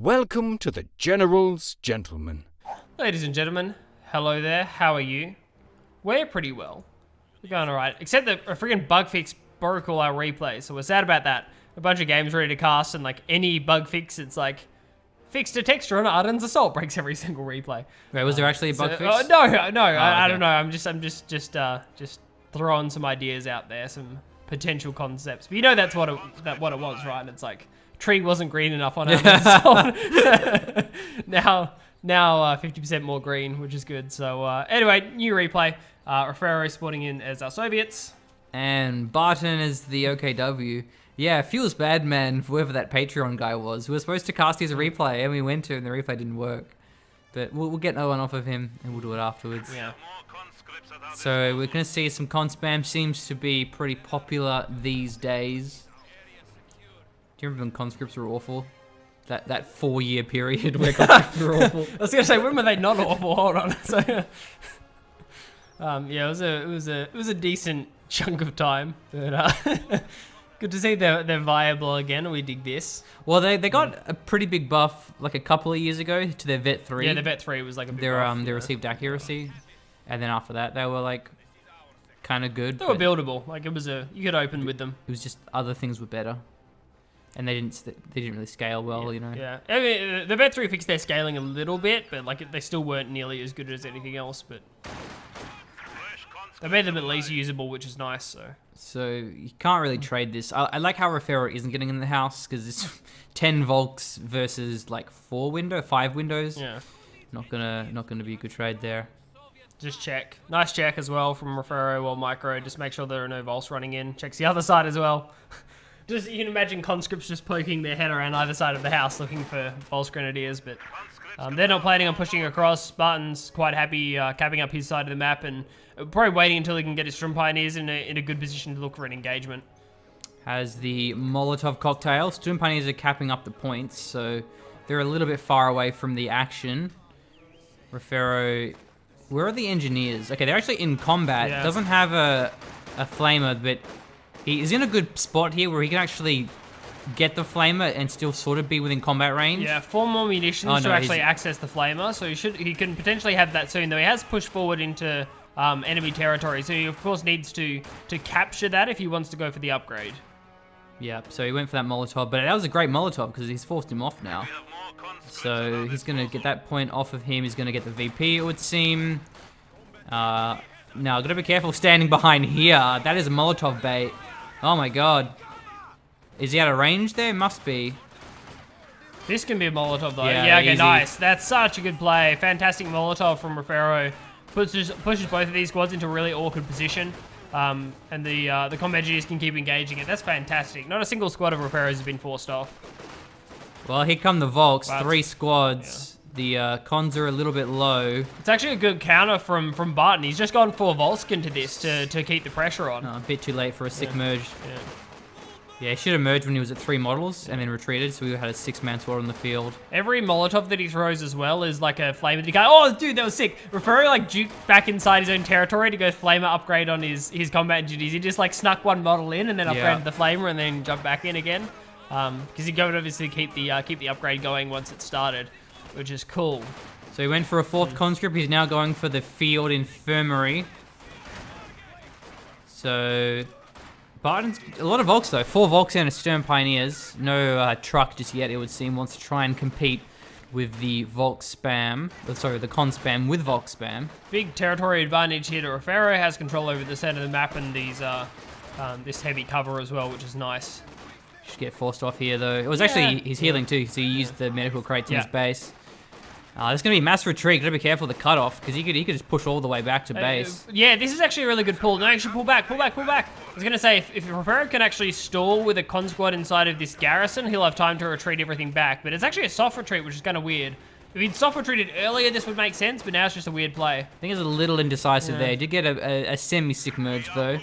Welcome to the General's Gentlemen. Ladies and gentlemen, hello there, how are you? We're pretty well. We're going alright, except that a freaking bug fix broke all our replays, so we're sad about that. A bunch of games ready to cast, and like any bug fix, it's like, fixed a texture on Arden's Assault, breaks every single replay. Wait, was there actually a bug fix? No, Oh, I okay. don't know, I'm just throwing some ideas out there, some potential concepts. But you know that's what it was, right? It's like, tree wasn't green enough on Arden's Assault. Now 50% more green, which is good. So anyway, new replay. Refero spawning in as our Soviets. And Barton is the OKW. Yeah, it feels bad, man, for whoever that Patreon guy was. We were supposed to cast his replay, and we went to, and the replay didn't work. But we'll get no one off of him, and we'll do it afterwards. Yeah. So we're going to see some con spam. Seems to be pretty popular these days. Do you remember when conscripts were awful? That 4-year period where conscripts were awful. I was gonna say, when were they not awful? Hold on. So, yeah, it was a decent chunk of time. But good to see they're viable again. We dig this. Well, they got a pretty big buff like a couple of years ago to their Vet 3. Yeah, the Vet 3 was like a big buff, They received accuracy, and then after that they were like kind of good. They were buildable. Like you could open with them. It was just other things were better, and they didn't really scale well, you know. Yeah, I mean the Vet 3 fixed their scaling a little bit, but like they still weren't nearly as good as anything else. But they made them at least usable, which is nice. So you can't really trade this. I like how Refero isn't getting in the house because it's 10 Volks versus like 5 windows. Yeah, not gonna be a good trade there. Just check. Nice check as well from Refero or Micro. Just make sure there are no Volks running in. Checks the other side as well. Just you can imagine conscripts just poking their head around either side of the house looking for Volks Grenadiers, but they're not planning on pushing across. Barton's quite happy capping up his side of the map and probably waiting until he can get his Strum Pioneers in a good position to look for an engagement. Has the Molotov cocktail. Strum Pioneers are capping up the points, so they're a little bit far away from the action. Refero, where are the engineers? Okay, they're actually in combat. Yeah. Doesn't have a flamer, but he's in a good spot here where he can actually get the flamer and still sort of be within combat range. Yeah, 4 more munitions to actually access the flamer, so he can potentially have that soon, though he has pushed forward into enemy territory, so he of course needs to capture that if he wants to go for the upgrade. Yeah, so he went for that Molotov, but that was a great Molotov because he's forced him off now. So he's going to get that point off of him. He's going to get the VP, it would seem. Now, got to be careful standing behind here. That is a Molotov bait. Oh my god. Is he out of range there? Must be. This can be a Molotov though. Yeah, okay, easy. nice. That's such a good play. Fantastic Molotov from Refero. Pushes both of these squads into a really awkward position. And the combat engineers can keep engaging it. That's fantastic. Not a single squad of Referos has been forced off. Well, here come the Volks. But 3 squads. Yeah. The cons are a little bit low. It's actually a good counter from Barton. He's just gone for Volskin to this to keep the pressure on. A bit too late for a sick merge. Yeah. Yeah, he should have merged when he was at 3 models and then retreated, so we had a 6-man squad on the field. Every Molotov that he throws as well is like a flamer. Oh, dude, that was sick. Refero like juked back inside his own territory to go flamer upgrade on his combat engineers. He just like snuck one model in and then upgraded the flamer and then jumped back in again. Because he could obviously keep the upgrade going once it started, which is cool. So he went for a 4th conscript. He's now going for the field infirmary. So Barton's a lot of Volks though. 4 Volks and a Stern Pioneers. No truck just yet, it would seem. Wants to try and compete with the Volk spam. Sorry, the con spam with Volk spam. Big territory advantage here to Refero. Has control over the center of the map and these this heavy cover as well, which is nice. Should get forced off here though. It was actually his healing too, because he used the medical crates in his base. There's going to be mass retreat. Got to be careful of the cutoff, because he could just push all the way back to base. Yeah, this is actually a really good pull. No, actually pull back. I was going to say, if Refero can actually stall with a con squad inside of this garrison, he'll have time to retreat everything back. But it's actually a soft retreat, which is kind of weird. If he'd soft retreated earlier, this would make sense, but now it's just a weird play. I think it's a little indecisive there. He did get a semi-sick merge though.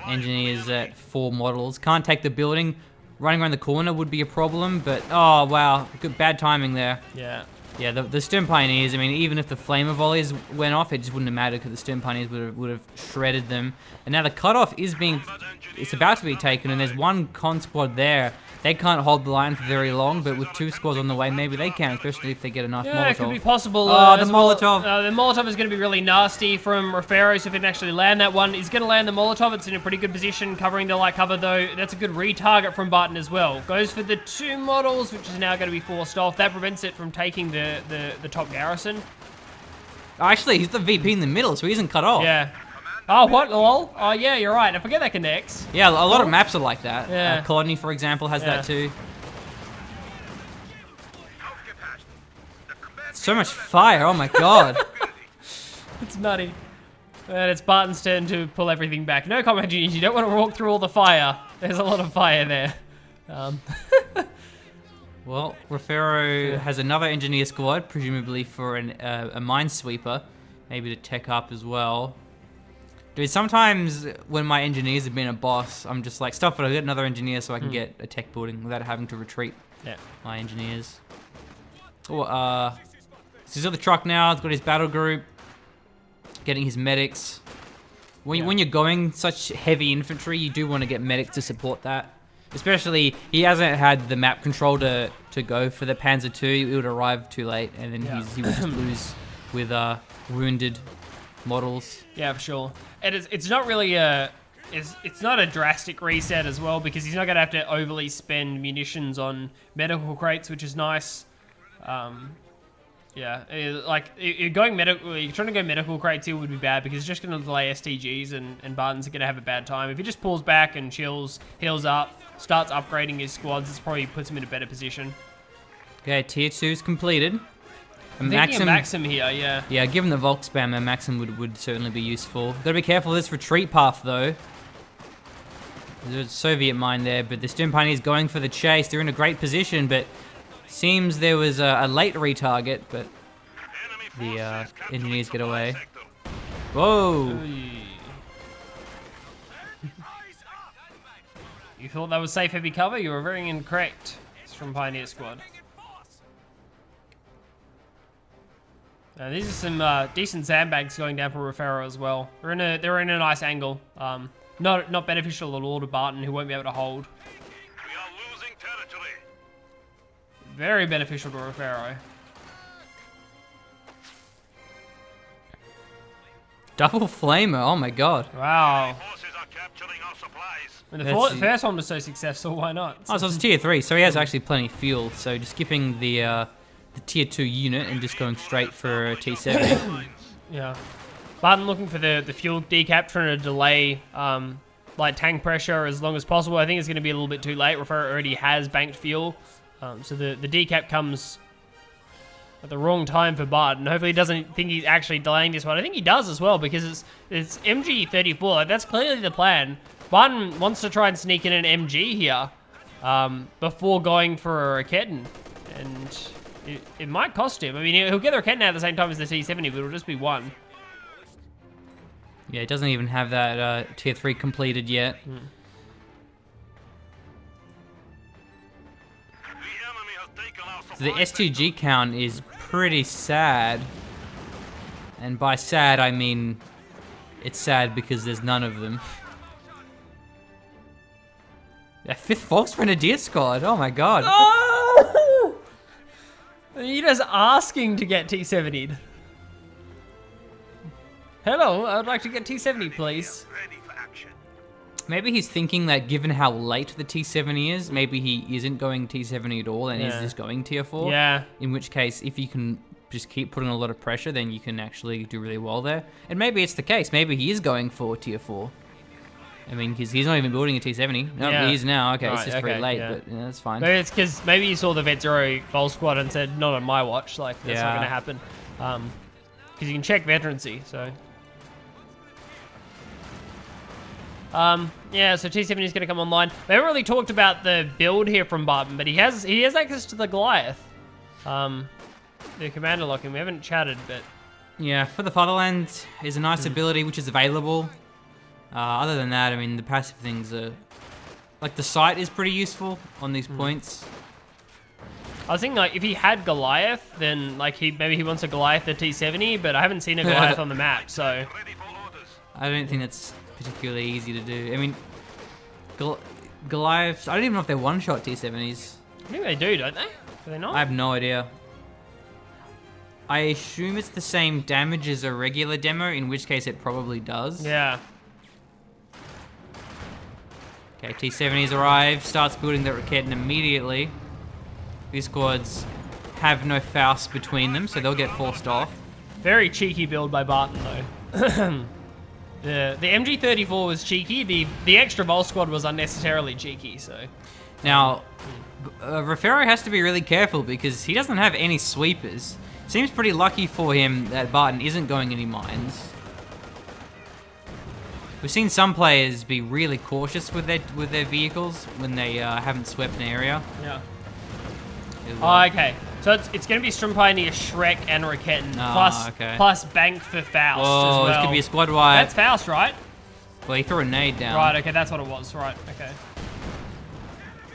Engineers at 4 models. Can't take the building. Running around the corner would be a problem, but oh wow, bad timing there. Yeah. Yeah, the Stern Pioneers, I mean, even if the Flamer volleys went off, it just wouldn't have mattered because the Stern Pioneers would have shredded them. And now the cutoff it's about to be taken, and there's one con squad there. they can't hold the line for very long, but with 2 squads on the way, maybe they can, especially if they get enough Yeah, Molotov. it could be possible. Oh, the as well. Molotov. The Molotov is going to be really nasty from Refero, so if he can actually land that one, he's going to land the Molotov. It's in a pretty good position, covering the light cover, though. That's a good retarget from Barton as well. Goes for the 2 models, which is now going to be forced off. That prevents it from taking the top garrison. Oh, actually, he's the VP in the middle, so he isn't cut off. Yeah. Oh, what? Lol? Oh, yeah, you're right. I forget that connects. Yeah, a lot of maps are like that. Yeah. Colony, for example, has that too. So much fire, oh my god. It's nutty. And it's Barton's turn to pull everything back. No comment, Juniors. You don't want to walk through all the fire. There's a lot of fire there. Well, Refero has another engineer squad, presumably for a minesweeper, maybe to tech up as well. Dude, sometimes when my engineers have been a boss, I'm just like, stop it, I'll get another engineer so I can get a tech building without having to retreat my engineers. Oh, he's got the truck now, he's got his battle group, getting his medics. When you're going such heavy infantry, you do want to get medics to support that. Especially, he hasn't had the map control to go for the Panzer II. It would arrive too late, and then he would just lose with wounded models. Yeah, for sure. And it's not really it's not a drastic reset as well, because he's not going to have to overly spend munitions on medical crates, which is nice. Yeah, you're trying to go medical crates here would be bad, because it's just going to delay STGs, and Barton's going to have a bad time. If he just pulls back and chills, heals up, starts upgrading his squads, this probably puts him in a better position. Okay, tier 2's completed. I'm thinking Maxim here, yeah. Yeah, given the Volk spam, a Maxim would certainly be useful. Gotta be careful of this retreat path, though. There's a Soviet mine there, but the Stern Pioneer's going for the chase. They're in a great position, but seems there was a late retarget, but the engineers get away. Whoa! You thought that was safe heavy cover? You were very incorrect. It's from Pioneer Squad. Now, these are some decent sandbags going down for Refero as well. They're in a nice angle. Not beneficial at all to Barton, who won't be able to hold. We are losing territory. Very beneficial to Refero. Double flamer, oh my god. Wow. Forces are capturing our supplies. When the first one was so successful, why not? Oh, so it's tier 3, so he has actually plenty of fuel. So just skipping the tier 2 unit and just going straight for a T7. Yeah. Barton looking for the fuel decap, trying to delay like tank pressure as long as possible. I think it's going to be a little bit too late. Refero already has banked fuel. So the decap comes at the wrong time for Barton. Hopefully he doesn't think he's actually delaying this one. I think he does as well, because it's MG34. Like, that's clearly the plan. Barton wants to try and sneak in an MG here before going for a Raketten. And it might cost him. I mean, he'll get the Raketten out at the same time as the T70, but it'll just be one. Yeah, it doesn't even have that tier 3 completed yet. So the STG count is pretty sad. And by sad, I mean it's sad because there's none of them. A 5th Volksgrenadier squad, oh my god. Oh! You're just asking to get T70'd. Hello, I would like to get T70, please. Ready for action. Maybe he's thinking that given how late the T70 is, maybe he isn't going T70 at all and is just going tier 4. Yeah. In which case, if you can just keep putting a lot of pressure, then you can actually do really well there. And maybe it's the case. Maybe he is going for tier 4. I mean, because he's not even building a T70. No, he is now. Okay, it's just very late, but yeah, that's fine. Maybe it's because maybe you saw the Vet Zero Vol Squad and said, not on my watch. Like, that's not going to happen. Because you can check veterancy, so... yeah, so T70 is going to come online. We haven't really talked about the build here from Barton, but he has access to the Goliath. The commander locking. We haven't chatted, but... Yeah, for the Fatherland is a nice ability which is available. Other than that, I mean, the passive things are... Like, the sight is pretty useful on these points. I was thinking, like, if he had Goliath, then, like, maybe he wants a Goliath at T70, but I haven't seen a Goliath on the map, so... Ready for orders. I don't think that's particularly easy to do. I mean, Goliaths, I don't even know if they're one-shot T-70s. I think they do, don't they? Do they not? I have no idea. I assume it's the same damage as a regular demo, in which case it probably does. Yeah. Okay, T-70s arrive, starts building the Raketin immediately. These squads have no Faust between them, so they'll get forced off. Very cheeky build by Barton, though. The MG34 was cheeky. The extra Vol squad was unnecessarily cheeky. So now, Refero has to be really careful because he doesn't have any sweepers. Seems pretty lucky for him that Barton isn't going any mines. We've seen some players be really cautious with their vehicles when they haven't swept an area. Yeah. Oh, okay. So it's going to be Strim Pioneer, Shrek, and Raketin plus Bank for Faust as well. This could be a squad wide. That's Faust, right? Well, he threw a nade down. Right. Okay, that's what it was. Right. Okay.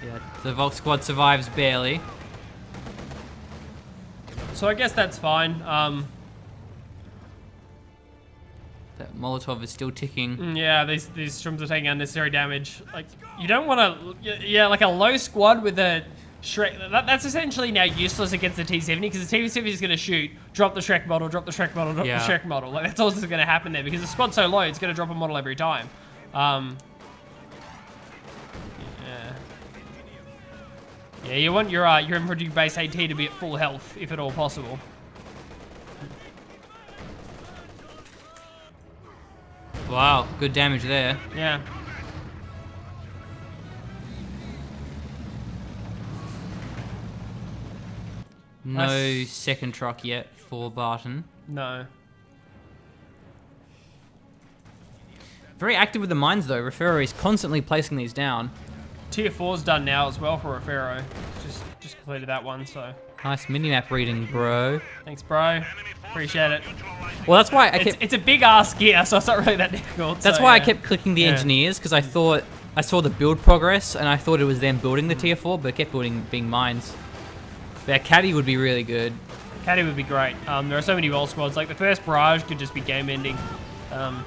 Yeah, the Volk squad survives barely. So I guess that's fine. That Molotov is still ticking. Yeah, these Strims are taking unnecessary damage. Like, you don't want to... Yeah, like a low squad with a Shrek... That's essentially now useless against the T-70 because the T-70 is going to shoot, drop the Shrek model, drop the Shrek model, drop the Shrek model. Like, that's all that's going to happen there because the squad's so low, it's going to drop a model every time. Yeah, you want your infantry base AT to be at full health, if at all possible. Wow, good damage there. Yeah. No second truck yet for Barton. No. Very active with the mines though. Refero is constantly placing these down. Tier 4's done now as well for Refero. Just completed that one, so. Nice minimap reading, bro. Thanks, bro. Appreciate it. Well, that's why I kept... It's a big ass gear, so it's not really that difficult. That's why I kept clicking the engineers, because I thought I saw the build progress, and I thought it was them building the tier 4, but it kept being mines. But Caddy would be really good. Caddy would be great. There are so many Vol squads. Like, the first barrage could just be game-ending.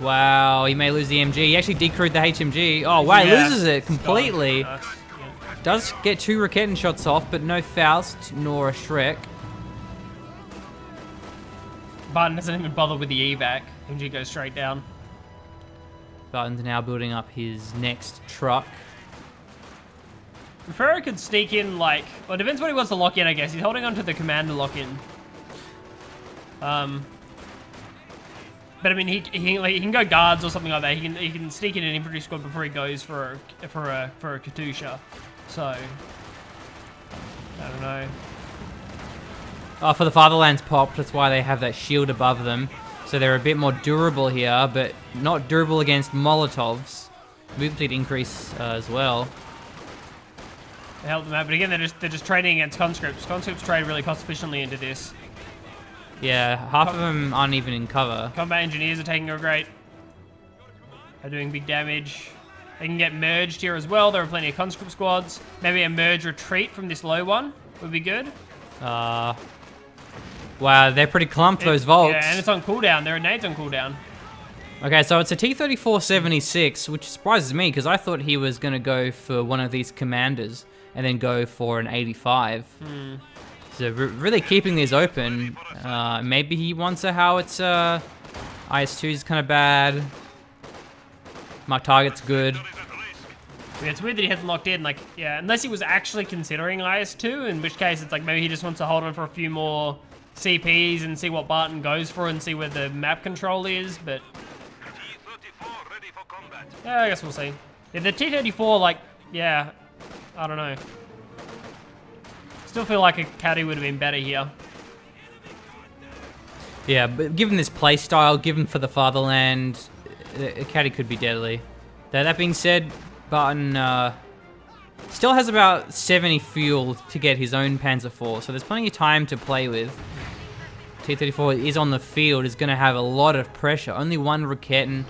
Wow, he may lose the MG. He actually decrewed the HMG. Oh, wow, he loses it completely. Nice. Yeah. Does get 2 Raketin shots off, but no Faust nor a Shrek. Barton doesn't even bother with the evac. MG goes straight down. Barton's now building up his next truck. Refero could sneak in, like... Well, it depends what he wants to lock in, I guess. He's holding on to the commander lock-in. But I mean, he can go guards or something like that. He can sneak in an infantry squad before he goes for a Katusha. So I don't know. Oh, for the Fatherland's popped. That's why they have that shield above them. So they're a bit more durable here, but not durable against Molotovs. Movement speed increase as well. They help them out, but again, they're just trading against conscripts. Conscripts trade really cost efficiently into this. Yeah, half of them aren't even in cover. Combat engineers are taking a great. They're doing big damage. They can get merged here as well. There are plenty of conscript squads. Maybe a merge retreat from this low one would be good. Wow, they're pretty clumped, those Volks. Yeah, and it's on cooldown. There are nades on cooldown. Okay, so it's a T-34-76, which surprises me because I thought he was going to go for one of these commanders and then go for an 85. So really keeping these open. Maybe he wants a howitzer. IS-2 is kind of bad. Mark target's good. Yeah, it's weird that he hasn't locked in. Like, yeah, unless he was actually considering IS-2, in which case it's like maybe he just wants to hold on for a few more CPs and see what Barton goes for and see where the map control is. But yeah, I guess we'll see. Yeah, the T-34, like, yeah, I don't know. Still feel like a Caddy would have been better here. Yeah, but given this play style, given for the Fatherland, a Caddy could be deadly. That being said, Barton still has about 70 fuel to get his own Panzer IV, so there's plenty of time to play with. T-34 is on the field, is going to have a lot of pressure. Only one Raketin.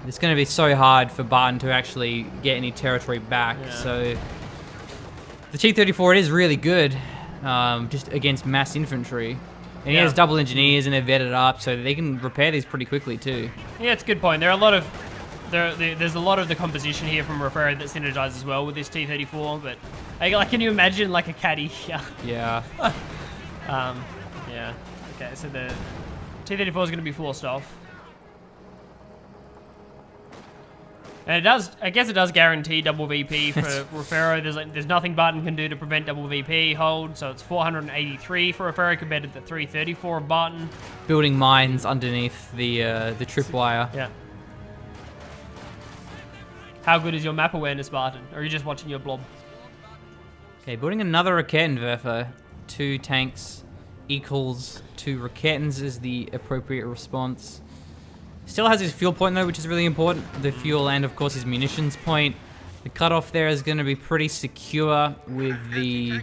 It's going to be so hard for Barton to actually get any territory back. Yeah. So the T-34 is really good just against mass infantry. And he has double engineers and they're vetted up, so they can repair these pretty quickly too. Yeah, it's a good point. There are a lot of there's a lot of the composition here from Refero that synergizes well with this T-34, but like, can you imagine like a caddy here? Yeah. Yeah. Okay, so the T-34 is going to be forced off. And it does, I guess it does guarantee double VP for Refero. There's nothing Barton can do to prevent double VP hold, so it's 483 for Refero compared to the 334 of Barton. Building mines underneath the tripwire. Yeah. How good is your map awareness, Barton? Or are you just watching your blob? Okay, building another Raketenwerfer. 2 tanks equals 2 Raketens is the appropriate response. Still has his fuel point though, which is really important. The fuel and of course his munitions point. The cutoff there is going to be pretty secure with the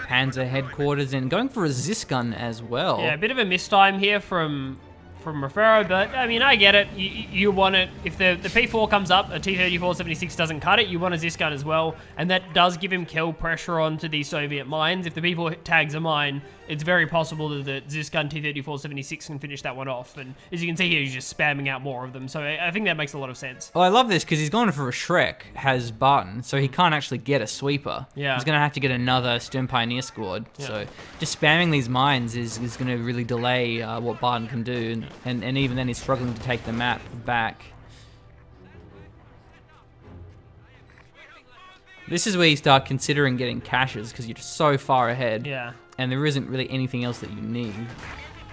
Panzer headquarters and going for a Zis gun as well. Yeah, a bit of a mistime here from Refero, but I mean, I get it. You want it. If the P4 comes up, a T-34-76 doesn't cut it, you want a Zis gun as well, and that does give him kill pressure onto these Soviet mines. If the P4 tags a mine, it's very possible that the Zis gun T-34-76 can finish that one off, and as you can see here, he's just spamming out more of them, so I think that makes a lot of sense. Well, I love this because he's gone for a Shrek, has Barton, so he can't actually get a sweeper. Yeah. He's going to have to get another Stern Pioneer squad, so just spamming these mines is going to really delay what Barton can do, and even then he's struggling to take the map back. This is where you start considering getting caches because you're just so far ahead. Yeah. And there isn't really anything else that you need.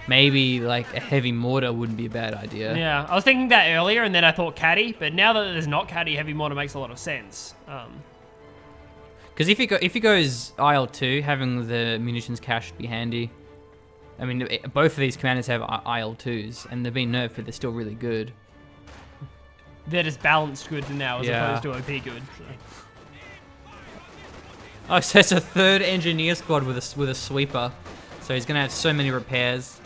Maybe like a heavy mortar wouldn't be a bad idea. Yeah, I was thinking that earlier, and then I thought caddy, but now that there's not caddy, heavy mortar makes a lot of sense. Because if he goes IL-2, having the munitions cache would be handy. I mean, both of these commanders have IL-2s, and they've been nerfed, but they're still really good. They're just balanced good now as opposed to OP good. So. Oh, so it's a 3rd engineer squad with a sweeper. So he's going to have so many repairs.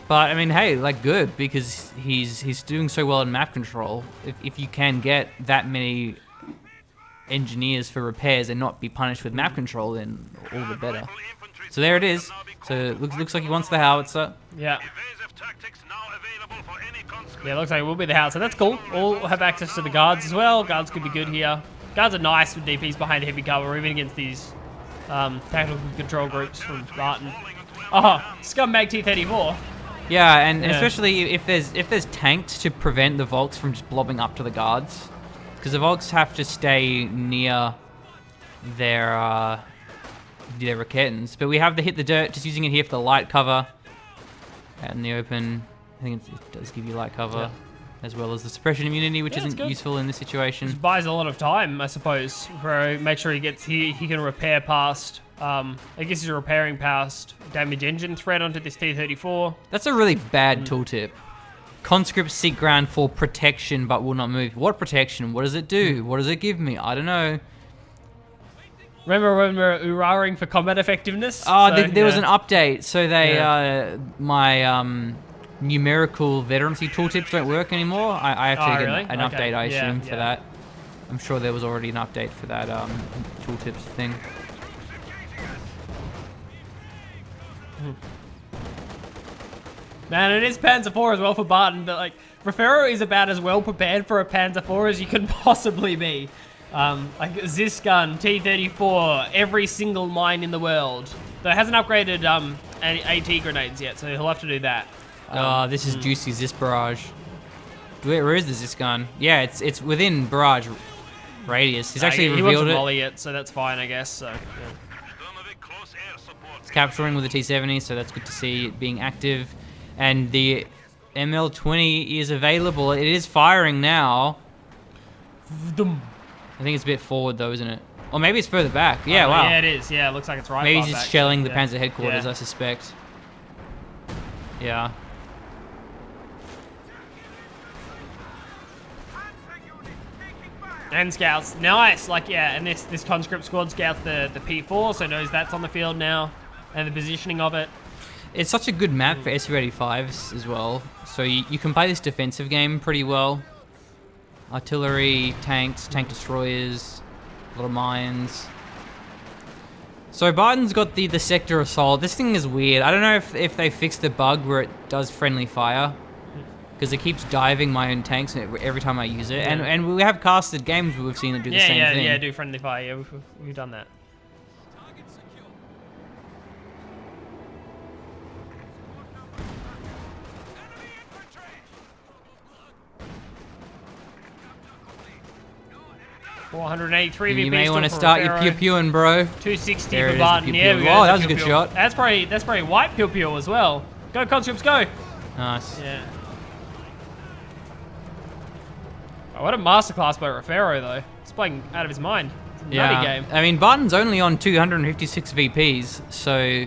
But, I mean, hey, like, good, because he's doing so well in map control. If you can get that many engineers for repairs and not be punished with map control, then all the better. So there it is. So it looks like he wants the howitzer. Yeah. Yeah, it looks like it will be the house, so that's cool. We'll have access to the guards as well. Guards could be good here. Guards are nice with DPs behind heavy cover, even against these tactical control groups from Barton. Oh, scumbag T-34. Yeah, and especially if there's tanks to prevent the Volks from just blobbing up to the guards, because the Volks have to stay near their Raketens. But we have the hit the dirt, just using it here for the light cover. Out in the open, I think it does give you light cover, as well as the suppression immunity, which isn't useful in this situation. Just buys a lot of time, I suppose, for make sure he can repair past. I guess he's repairing past damage engine threat onto this T-34. That's a really bad tooltip. Conscripts seek ground for protection, but will not move. What protection? What does it do? What does it give me? I don't know. Remember when we were uraring for combat effectiveness? Oh, so, there was an update, so they my numerical veterancy tooltips don't work anymore. I actually get an update, I assume, for that. I'm sure there was already an update for that tooltips thing. Man, it is Panzer IV as well for Barton, but like Refero is about as well prepared for a Panzer IV as you can possibly be. Like Zis gun, T-34, every single mine in the world. Though it hasn't upgraded AT grenades yet, so he'll have to do that. This is juicy Zis barrage. Where is the Zis gun? Yeah, it's within barrage radius. He's actually he revealed wants to it. volley it, so that's fine, I guess. So. Yeah. It's capturing with the T-70, so that's good to see it being active. And the ML-20 is available. It is firing now. I think it's a bit forward though, isn't it? Or maybe it's further back. Yeah, wow. Yeah, it is. Yeah, it looks like it's right. Maybe he's just shelling the yeah. Panzer headquarters, I suspect. Yeah. And scouts, nice. Like and this conscript squad scouts the P4, so knows that's on the field now, and the positioning of it. It's such a good map for Su-85s as well. So you can play this defensive game pretty well. Artillery, tanks, tank destroyers, a lot of mines. So Barton's got the sector assault. This thing is weird. I don't know if they fixed the bug where it does friendly fire. because it keeps diving my own tanks every time I use it. And we have casted games where we've seen it do the same thing. Yeah, do friendly fire. Yeah, we've done that. $483 VP. You may want to start your pew-pewing, bro. 260 There for it is, Barton. the Yeah, pew-pew. we go. Oh, that was a good shot. That's probably white pew-pew as well. Go, conscripts, go. Nice. Yeah. Oh, what a masterclass by Refero, though. He's playing out of his mind. It's a nutty game. I mean, Barton's only on 256 VPs, so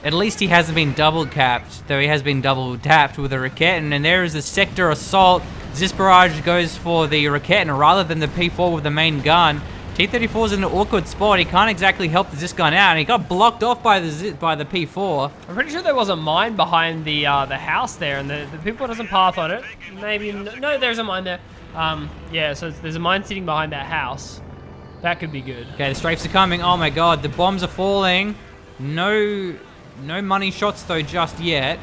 at least he hasn't been double capped, though he has been double tapped with a Raketin. And there is a sector assault. Zisparage goes for the Raketin rather than the P4 with the main gun. T-34's in an awkward spot. He can't exactly help the Zis gun out, and he got blocked off by the P4. I'm pretty sure there was a mine behind the house there, and the people doesn't path on it. Maybe no, there's a mine there. Yeah, so there's a mine sitting behind that house. That could be good. Okay, the strafes are coming. Oh my god, the bombs are falling. No money shots though just yet.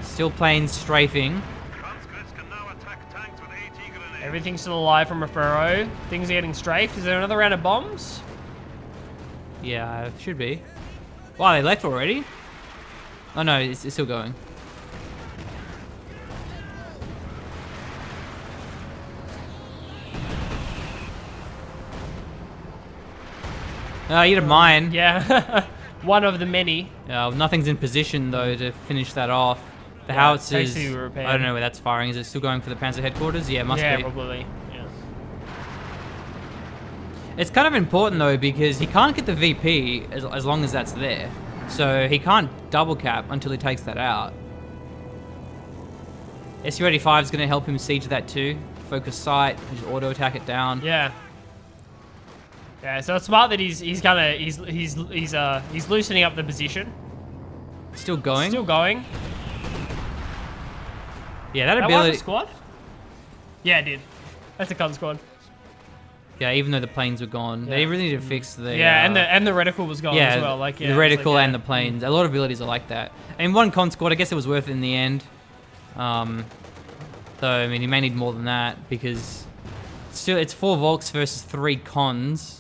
Still planes strafing. Conscripts can now attack tanks with AT grenades. Everything's still alive from Refero. Things are getting strafed. Is there another round of bombs? Yeah, it should be. Wow, they left already? Oh no, it's still going. You had a mine. Yeah. One of the many. Nothing's in position though to finish that off. The Yeah, howitzers, takes to repair. I don't know where that's firing. Is it still going for the Panzer headquarters? Yeah, it must Yeah, be. probably. Yeah. It's kind of important though because he can't get the VP as long as that's there. So he can't double cap until he takes that out. Su-85 is going to help him siege that too. Focus sight, just auto attack it down. Yeah. Yeah, so it's smart that he's loosening up the position. Still going. Still going. Yeah, that That was ability. a squad? Yeah, it did. That's a con squad. Yeah, even though the planes were gone, they really need to fix the. Yeah, and the reticle was gone as well. Like, yeah, the it's reticle like, and the planes. A lot of abilities are like that. And one con squad, I guess it was worth it in the end. Though I mean, he may need more than that because still it's 4 Volks versus 3 cons.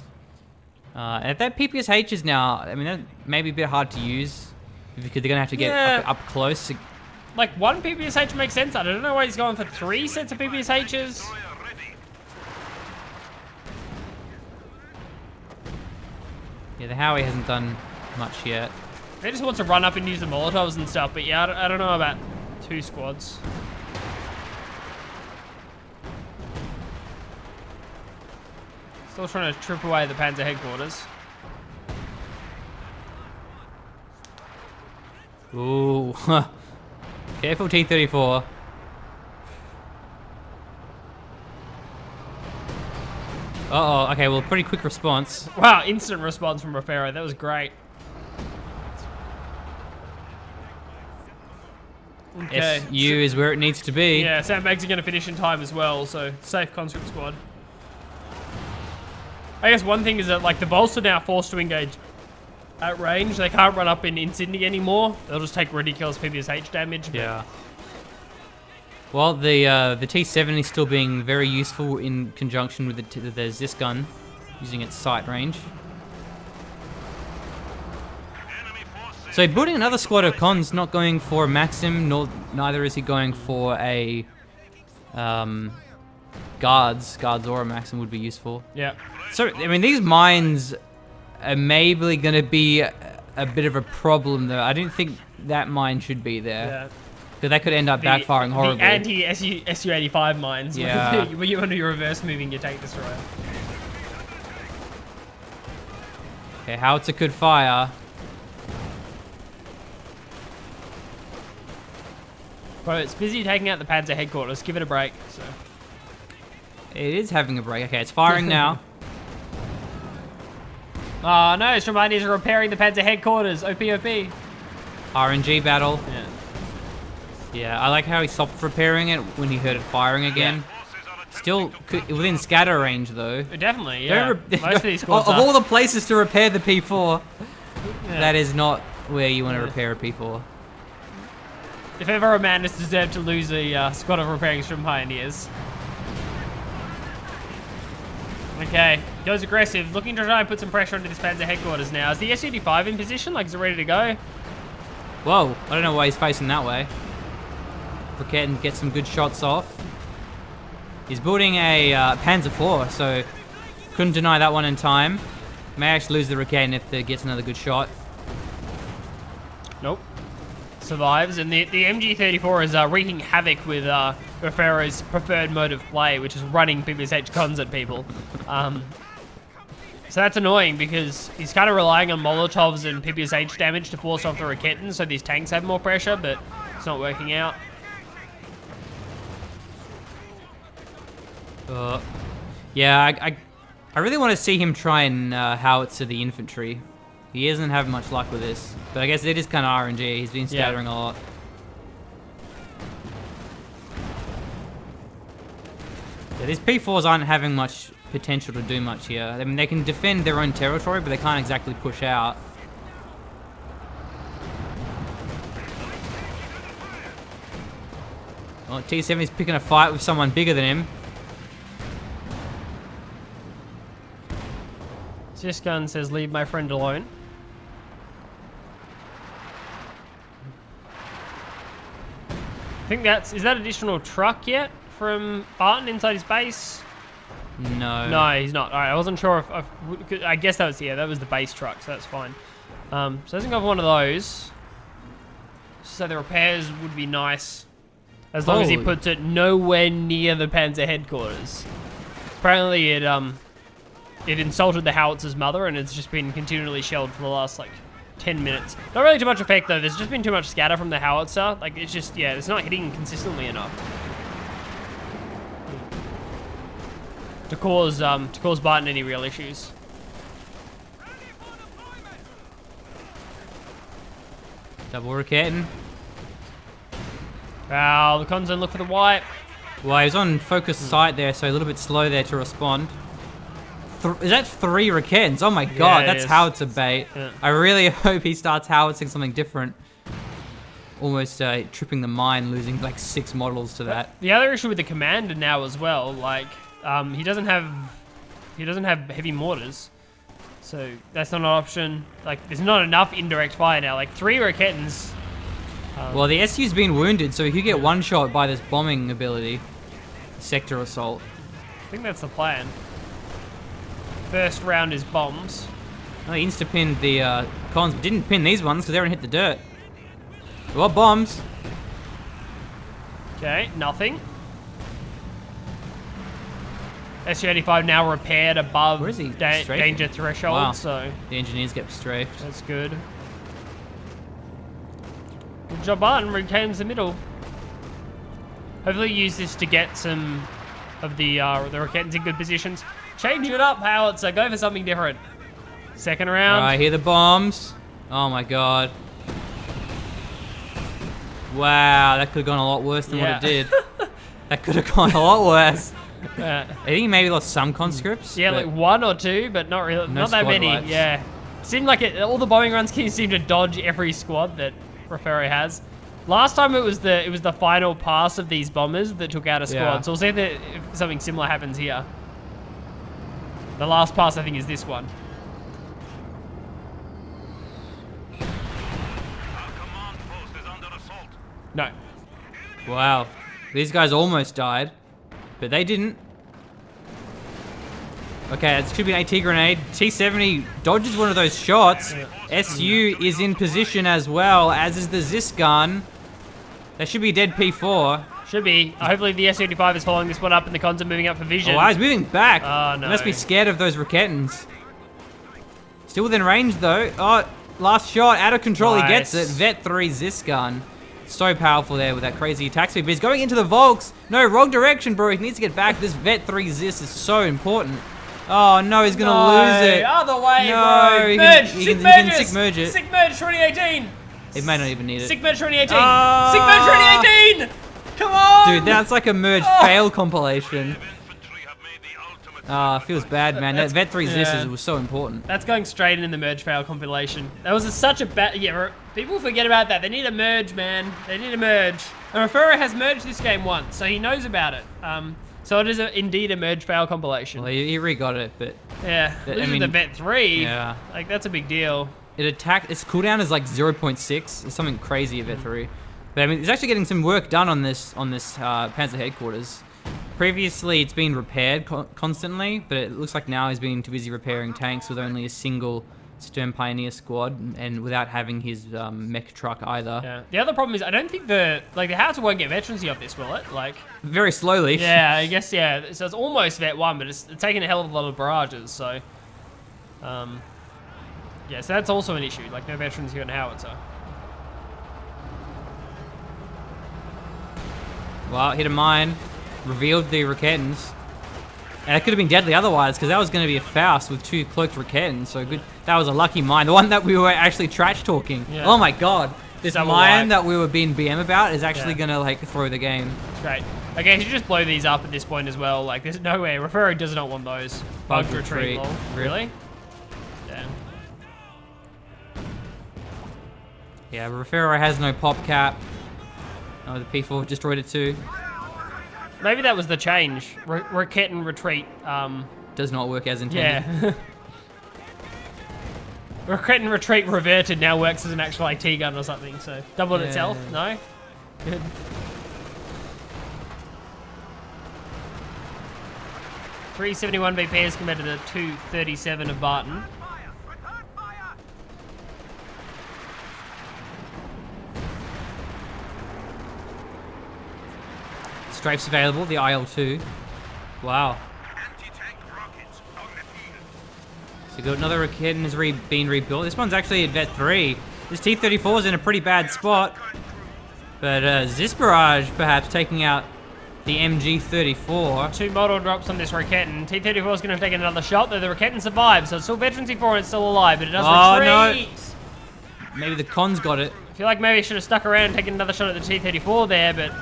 And that PPSH is now, I mean, that may be a bit hard to use because they're gonna have to get up close. Like, one PPSH makes sense. I don't know why he's going for 3 sets of PPSHs. Destroyer ready. Yeah, the Howie hasn't done much yet. He just wants to run up and use the Molotovs and stuff, but yeah, I don't know about 2 squads. Still trying to trip away the Panzer headquarters. Ooh. Careful, T-34. Uh-oh, okay, well, pretty quick response. Wow, instant response from Refero. That was great. Okay. SU is where it needs to be. Yeah, sandbags are going to finish in time as well, so safe conscript squad. I guess one thing is that, like, the bolts are now forced to engage at range. They can't run up in Sydney anymore. They'll just take ridiculous PPSH damage. But Yeah. Well, the T-70 is still being very useful in conjunction with the Zis gun, using its sight range. Enemy forces. So building another squad of cons, not going for a Maxim, neither is he going for a guards or a Maxim would be useful. Yeah. So, I mean, these mines are maybe going to be a bit of a problem, though. I don't think that mine should be there. Yeah. Because that could end up backfiring horribly. The anti-SU-85 mines. Yeah. When you want to do reverse moving your tank destroyer. Okay, howitzer could fire. Bro, it's busy taking out the Panzer headquarters. Give it a break. So. It is having a break. Okay, it's firing now. Oh no, it's reminding us of repairing the Panzer headquarters. OP. RNG battle. Yeah. Yeah, I like how he stopped repairing it when he heard it firing again. Forces on attack. Still within scatter range, though. Definitely, yeah. Don't Most of these squads of are. all the places to repair the P4, Yeah. that is not where you want to repair a P4. If ever a man has deserved to lose a squad of repairing from pioneers. Okay, goes aggressive, looking to try and put some pressure onto this Panzer headquarters now. Is the SU-85 in position? Like, is it ready to go? Whoa, I don't know why he's facing that way. Ricketten gets some good shots off. He's building a Panzer IV, so couldn't deny that one in time. May actually lose the Ricketten if he gets another good shot. Nope. Survives, and the MG34 is wreaking havoc with Refero's preferred mode of play, which is running PPSH cons at people. So that's annoying because he's kind of relying on Molotovs and PPSH damage to force off the Ricketten, so these tanks have more pressure, but it's not working out. Yeah, I really want to see him try and howitzer the infantry. He doesn't have much luck with this, but I guess it is kind of RNG. He's been scattering a lot. Yeah, these P4s aren't having much potential to do much here. I mean, they can defend their own territory, but they can't exactly push out. Well, T70's picking a fight with someone bigger than him. Sisgun says, leave my friend alone. I think is that additional truck yet from Barton inside his base? No. No, he's not. All right, I wasn't sure if, I guess that was the base truck, so that's fine. So doesn't go for one of those. So the repairs would be nice, as long as he puts it nowhere near the Panzer headquarters. Apparently it insulted the howitzer's mother, and it's just been continually shelled for the last, like, 10 minutes. Not really too much effect, though. There's just been too much scatter from the howitzer. Like, it's just, yeah, it's not hitting consistently enough to cause Barton any real issues. Double Ricketten. Wow, the cons don't look for the wipe. Well, he was on focus sight there, so a little bit slow there to respond. Is that 3 Rickettens? Oh my god, that's howitzer bait. Yeah. I really hope he starts howitzing something different. Almost tripping the mine, losing like 6 models to that. The other issue with the commander now as well, like, he doesn't have heavy mortars, so that's not an option. Like, there's not enough indirect fire now. Like 3 Rickettens. Well, the SU's been wounded, so he could get one shot by this bombing ability, sector assault. I think that's the plan. First round is bombs. Oh, he insta-pinned the cons, but didn't pin these ones because they haven't hit the dirt. Well, bombs. Okay, nothing. SU-85 now repaired above Where is he? danger threshold, Wow. so The engineers get strafed. that's good. Good job, Barton. Retains the middle. Hopefully use this to get some of the Rickettens in good positions. Change it up, howitzer. Go for something different. Second round. Alright, here are the bombs. Oh my god. Wow, that could have gone a lot worse than what it did. That could have gone a lot worse. I think he maybe lost some conscripts. Yeah, like 1 or 2, but not really. No not that many. wipes. Yeah. Seemed like all the bombing runs seem to dodge every squad that Refero has. Last time it was the final pass of these bombers that took out a squad. Yeah. So we'll see if something similar happens here. The last pass, I think, is this one. Our command post is under assault. No. Wow. These guys almost died, but they didn't. Okay, it should be an AT grenade. T70 dodges one of those shots. SU is in position as well, as is the Zis gun. That should be a dead P4. Should be. Hopefully the S-85 is following this one up and the cons are moving up for vision. Oh, wow, he's moving back. Oh, no. He must be scared of those Rickettens. Still within range, though. Oh, last shot. Out of control. He gets it. Vet 3 Zis gun. So powerful there with that crazy attack speed. But he's going into the Volks. No, wrong direction, bro. He needs to get back. This Vet 3 Zis is so important. Oh, no, he's going to lose it. Other way, No, bro. he Merge. can sick merge it. Sick merge 2018. It may not even need it. Sick merge 2018. Oh. Sick merge 2018. Come on. Dude, that's like a merge fail compilation. Infantry have made the ultimate Feels bad, man. That Vet 3's this was so important. That's going straight in the merge fail compilation. That was such a bad... Yeah, people forget about that. They need a merge, man. They need a merge. And Refero has merged this game once, so he knows about it. So it is indeed a merge fail compilation. Well, he re-got it, but... Yeah, losing the Vet 3, yeah. like, that's a big deal. Its cooldown is like 0.6. It's something crazy at Vet 3. But I mean, it's actually getting some work done on this Panzer headquarters. Previously, it's been repaired constantly, but it looks like now he's been too busy repairing tanks with only a single Stern Pioneer squad and without having his mech truck either. Yeah. The other problem is I don't think the howitzer won't get veterancy off this, will it? Like very slowly. Yeah, I guess yeah. So it's almost Vet 1, but it's taking a hell of a lot of barrages. So, yeah. So that's also an issue. Like no veterancy on howitzer. Well, hit a mine, revealed the Raketans. And it could have been deadly otherwise, because that was going to be a Faust with 2 cloaked Raketans. So good. That was a lucky mine. The one that we were actually trash talking. Yeah. Oh my god. This mine that we were being BM about is actually going to like throw the game. Great. Okay, you should just blow these up at this point as well. Like, there's no way. Refero does not want those. Bugged retreat. Lol. Really? Damn. Yeah, Refero has no pop cap. Oh, the P4 destroyed it too. Maybe that was the change. Raket and retreat. Does not work as intended. Yeah. Raket and retreat reverted now works as an actual IT gun or something. So doubled itself. No. Good. .371 BP as compared to the 237 of Barton. Strafes available, the IL-2. Wow. So you got another Raketen has been rebuilt. This one's actually at Vet 3. This T-34 is in a pretty bad spot. But Zisparage perhaps taking out the MG-34. 2 model drops on this Raketen. T-34 is going to take another shot, though the Raketen survives. So it's still veterancy 4 and it's still alive, but it does retreat. No. Maybe the Cons got it. I feel like maybe I should have stuck around and taken another shot at the T-34 there, but...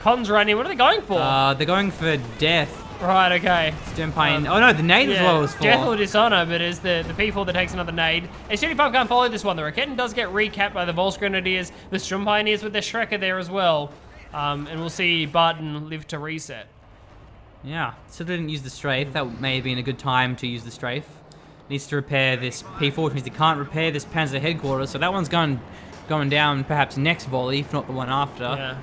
Cons running. What are they going for? They're going for death. Right, okay. Stern Pioneer. Oh no, the nade as well was for. Death or dishonor, but it's the P4 that takes another nade. A Pump can't follow this one. The Raketen does get recapped by the Volks Grenadiers. The Stern Pioneers with their Shrekker there as well. And we'll see Barton live to reset. Yeah, so they didn't use the strafe. That may have been a good time to use the strafe. Needs to repair this P4, which means they can't repair this Panzer headquarters. So that one's going down perhaps next volley, if not the one after. Yeah.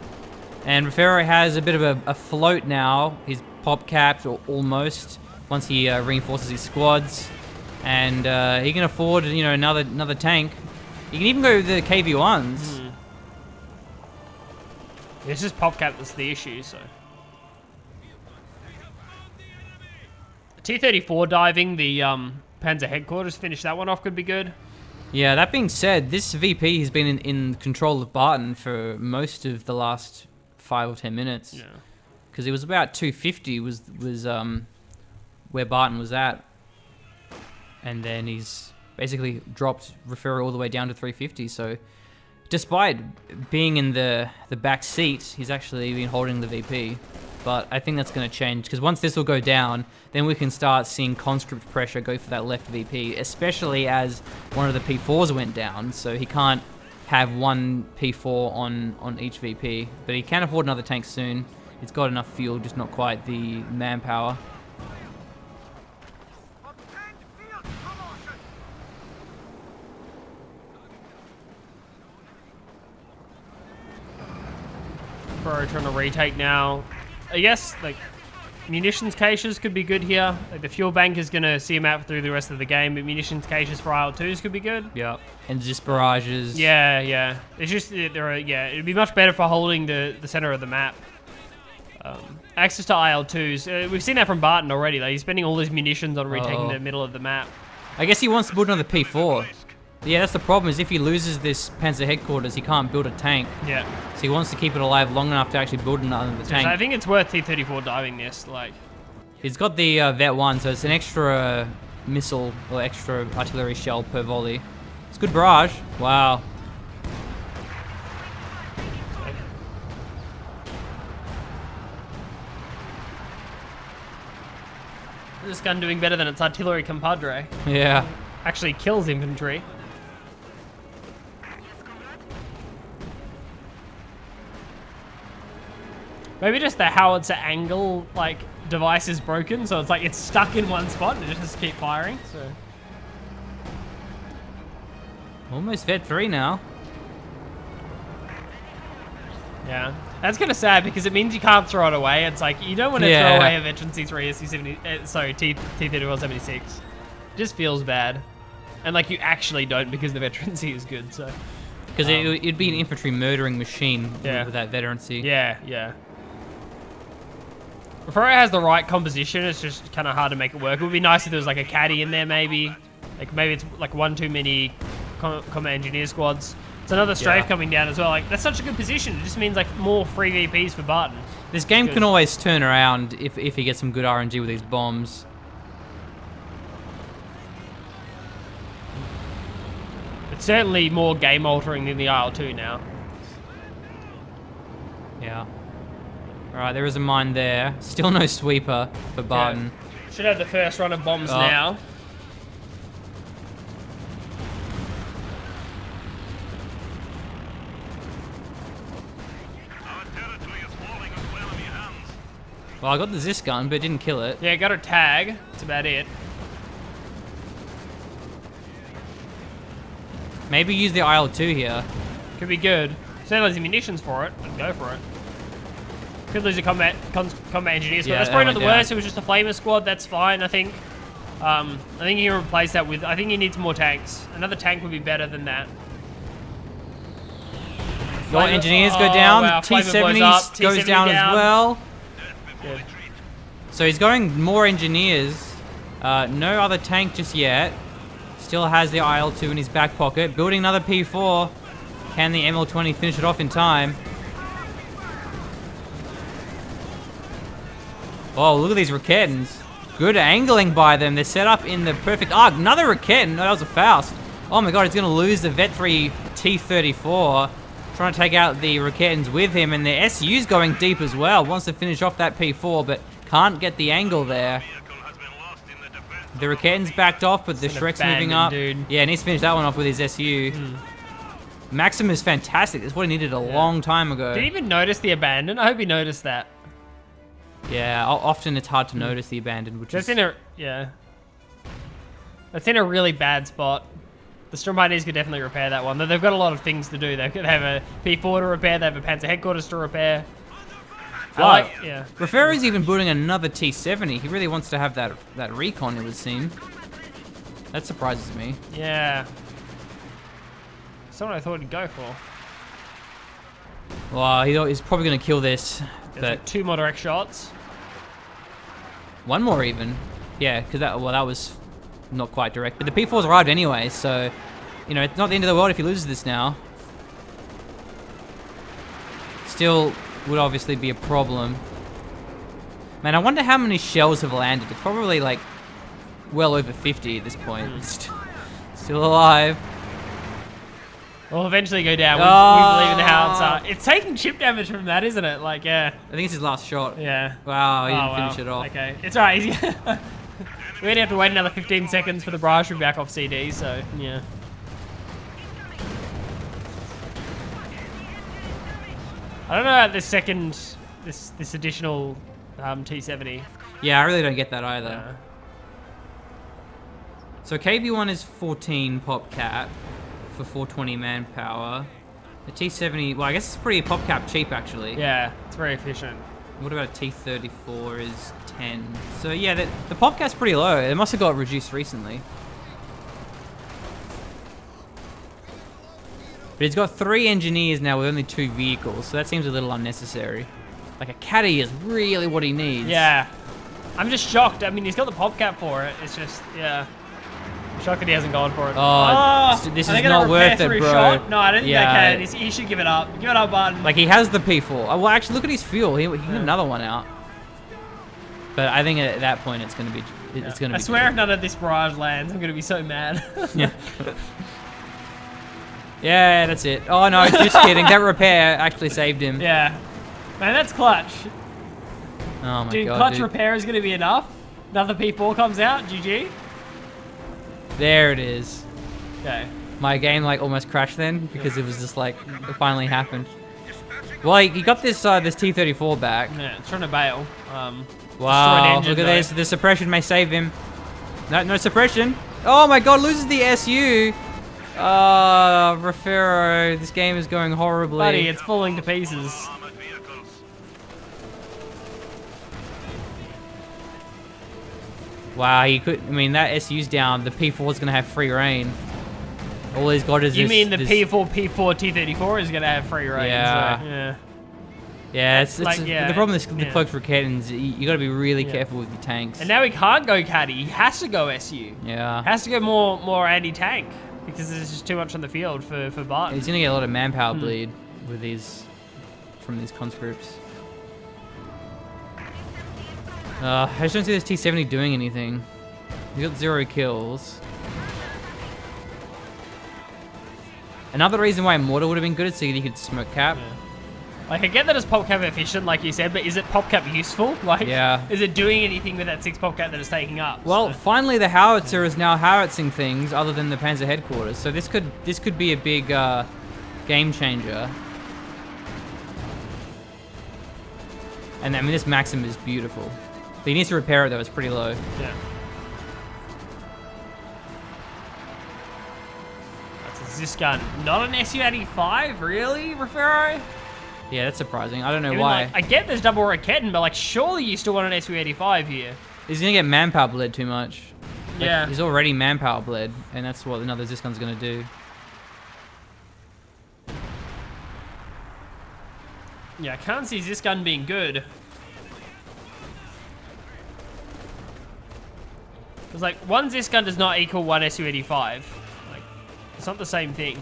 And Refero has a bit of a float now. He's pop capped, or almost, once he reinforces his squads. And he can afford, you know, another tank. He can even go with the KV-1s. It's just pop cap that's the issue, so. T-34 diving, the Panzer headquarters, finish that one off could be good. Yeah, that being said, this VP has been in control of Barton for most of the last 5 or 10 minutes. Yeah. Because it was about 250 was where Barton was at. And then he's basically dropped Refero all the way down to 350. So despite being in the back seat, he's actually been holding the VP. But I think that's going to change, because once this will go down, then we can start seeing conscript pressure go for that left VP, especially as one of the P4s went down. So he can't have one P4 on each VP, but he can afford another tank soon. He's got enough fuel, just not quite the manpower. Pro trying to retake now. I guess, like, munitions caches could be good here. Like, the fuel bank is going to see him out through the rest of the game, but munitions caches for IL-2s could be good. Yeah. And just barrages. Yeah. It's just, it'd be much better for holding the center of the map. Access to IL-2s. We've seen that from Barton already. Like, he's spending all his munitions on retaking the middle of the map. I guess he wants to build another P4. Yeah, that's the problem, is if he loses this Panzer headquarters, he can't build a tank. Yeah. So he wants to keep it alive long enough to actually build another tank. So I think it's worth T-34 diving this. Like, he's got the Vet 1, so it's an extra missile or extra artillery shell per volley. It's good barrage. Wow. This gun doing better than its artillery compadre. Yeah. Actually kills infantry. Maybe just the howitzer angle, like, device is broken, so it's like it's stuck in one spot and it just keep firing. So Almost Vet 3 now. yeah, that's kind of sad because it means you can't throw it away. It's like you don't want to Yeah. throw away a veteran C3 or C70. Sorry, T3176. Just feels bad, and like you actually don't because the veteran C is good. So Because it'd be an infantry murdering machine Yeah. with that veterancy. yeah, yeah. Refero has the right composition. It's just kind of hard to make it work. It would be nice if there was like a caddy in there, maybe. Like maybe it's like one too many combat engineer squads. It's another strafe coming down as well. Like that's such a good position. It just means like more free VPs for Barton. This game Good. can always turn around if he gets some good RNG with these bombs. It's certainly more game altering than the IL-2 now. Yeah. Alright, there is a mine there. Still no sweeper for Barton. Should have the first run of bombs Oh. now. Our territory is falling into enemy hands. Well, I got the Zis gun, but it didn't kill it. Yeah, got a tag. That's about it. Maybe use the IL-2 here. Could be good. Certainly there's munitions for it. I'd go for it. Could lose a combat engineer squad. Yeah, That's that probably not went the down. worst. It was just a flamer squad. That's fine, I think. I think you can replace that with... I think he needs more tanks. Another tank would be better than that. Your Flamer- engineers go oh, down. wow, flamer blows T70 up, goes T70 down as well. Good. So he's going more engineers. No other tank just yet. Still has the IL-2 in his back pocket. Building another P4. Can the ML-20 finish it off in time? Oh, look at these Raketans. Good angling by them. They're set up in the perfect... Ah, another Raketan. No, that was a Faust. Oh my god, he's going to lose the Vet 3 T-34. Trying to take out the Raketans with him. And the SU's going deep as well. Wants to finish off that P4, but can't get the angle there. Vehicle has been lost in the defense. The Raketan's backed off, but the It's an Shrek's moving abandoned up. dude. Yeah, needs to finish that one off with his SU. Maxim is fantastic. That's what he needed a long time ago. Did he even notice the abandon? I hope he noticed that. Yeah, often it's hard to notice the abandoned, which That's is... in a... Yeah. That's in a really bad spot. The Storm Pioneers could definitely repair that one. They've got a lot of things to do. They could have a P4 to repair. They have a Panzer Headquarters to repair. Wow. Yeah. Refero's even building another T-70. He really wants to have that recon, it would seem. That surprises me. Yeah. Someone I thought he'd go for. Well, he's probably going to kill this, There's but like 2 more direct shots. one more even. Yeah, because that was not quite direct. But the P4's arrived anyway, so, you know, it's not the end of the world if he loses this now. Still would obviously be a problem. Man, I wonder how many shells have landed. It's probably like well over 50 at this point. Still alive. We'll eventually go down. We believe in the howitzer. It's taking chip damage from that, isn't it? Like, yeah. I think it's his last shot. Yeah. Wow, he Oh, didn't wow. finish it off. Okay. It's alright. We only have to wait another 15 seconds for the barrage to be back off CD, so, yeah. I don't know about this second, this additional T70. Yeah, I really don't get that either. Uh, So KV1 is 14 pop cap for 420 manpower. The T70, well, I guess it's pretty pop cap cheap actually. yeah, it's very efficient. What about a T34 is 10. So yeah, the pop cap's pretty low. It must have got reduced recently. But he's got 3 engineers now with only 2 vehicles, so that seems a little unnecessary. Like a caddy is really what he needs. Yeah. I'm just shocked. I mean, he's got the pop cap for it. It's just, yeah. I'm shocked that he hasn't gone for it. This Are they is gonna not worth repair it, through bro. shot? No, I don't think Yeah. they can. He should give it up. Give it up, Barton. Like he has the P4. Oh, well, actually, look at his fuel. He can get another one out. But I think at that point, it's gonna be. It's gonna. I be swear if none of this barrage lands, I'm gonna be so mad. Yeah. Yeah, that's it. Oh no, just kidding. That repair actually saved him. Yeah. Man, that's clutch. Oh my Dude, god. clutch Dude. repair is gonna be enough. Another P4 comes out. GG. There it is. Okay. My game like almost crashed then because it was just like it finally happened. Well, he got this this T-34 back. Yeah, trying to bail. Wow, engine, look at though. this. The suppression may save him. No suppression. Oh my god, loses the SU. Refero, this game is going horribly. Buddy, it's falling to pieces. Armored vehicles. Wow, he could. I mean, that SU's down. The P4 is gonna have free reign. All he's got is You this, mean the this, P4 T-34 is going to have free reign? Yeah. So, yeah. Yeah, it's Like, yeah, the problem with the yeah. cloaked Rickettons. You got to be really Yeah. careful with your tanks. And now he can't go caddy. He has to go SU. Yeah. Has to go more anti-tank because there's just too much on the field for Barton. He's gonna get a lot of manpower Hmm. bleed with these from these conscripts. I just don't see this T-70 doing anything. He's got 0 kills. Another reason why Mortar would have been good is so you could smoke cap. Yeah. Like, I get that it's pop cap efficient, like you said, but is it pop cap useful? Like, Yeah. is it doing anything with that 6 pop cap that it's taking up? Well, So- finally the howitzer is now howitzing things other than the Panzer headquarters. So this could be a big game changer. And I mean, this Maxim is beautiful. But he needs to repair it though, it's pretty low. yeah. That's a Ziskan. Not an SU-85, really, Refero? Yeah, that's surprising. I don't know Even, why. like, I get there's double Ricketten, but like, surely you still want an SU-85 here. He's gonna get manpower bled too much. Like, Yeah. He's already manpower bled, and that's what another Ziskan's gonna do. Yeah, I can't see Ziskan being good. Because, like, one Ziskan does not equal one SU-85. Like, it's not the same thing.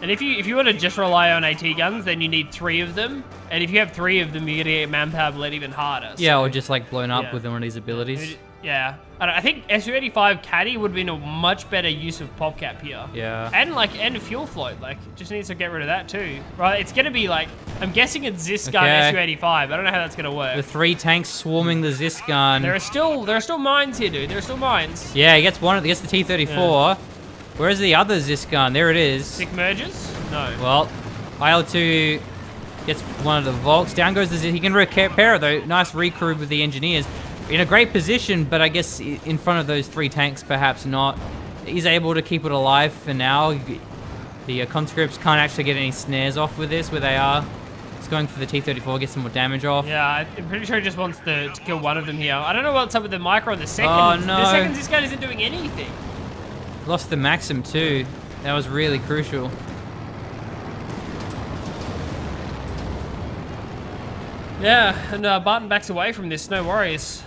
And if you want to just rely on AT guns, then you need 3 of them. And if you have 3 of them, you're gonna get manpower bled even harder. Yeah, so- or just like blown up Yeah. with one of these abilities. Yeah. I think SU-85 Caddy would have been a much better use of PopCap here. Yeah. And fuel float, like, just needs to get rid of that too. Right, it's gonna be like, I'm guessing it's Ziskan Okay. SU-85. I don't know how that's gonna work. The 3 tanks swarming the Ziskan. There are still mines here, dude. There are still mines. Yeah, he gets the T-34. Where's the other Ziskan? There it is. Sick merges? No. Well, IL-2 gets one of the Volks. Down goes the he can repair it though. Nice recrew with the engineers. In a great position, but I guess in front of those 3 tanks, perhaps not. He's able to keep it alive for now. The conscripts can't actually get any snares off with this, where they are. He's going for the T-34, get some more damage off. Yeah, I'm pretty sure he just wants to kill one of them here. I don't know what's up with the micro on the second. Oh, no. The second Ziskan isn't doing anything. Lost the Maxim too. That was really crucial. Yeah, and Barton backs away from this, no worries.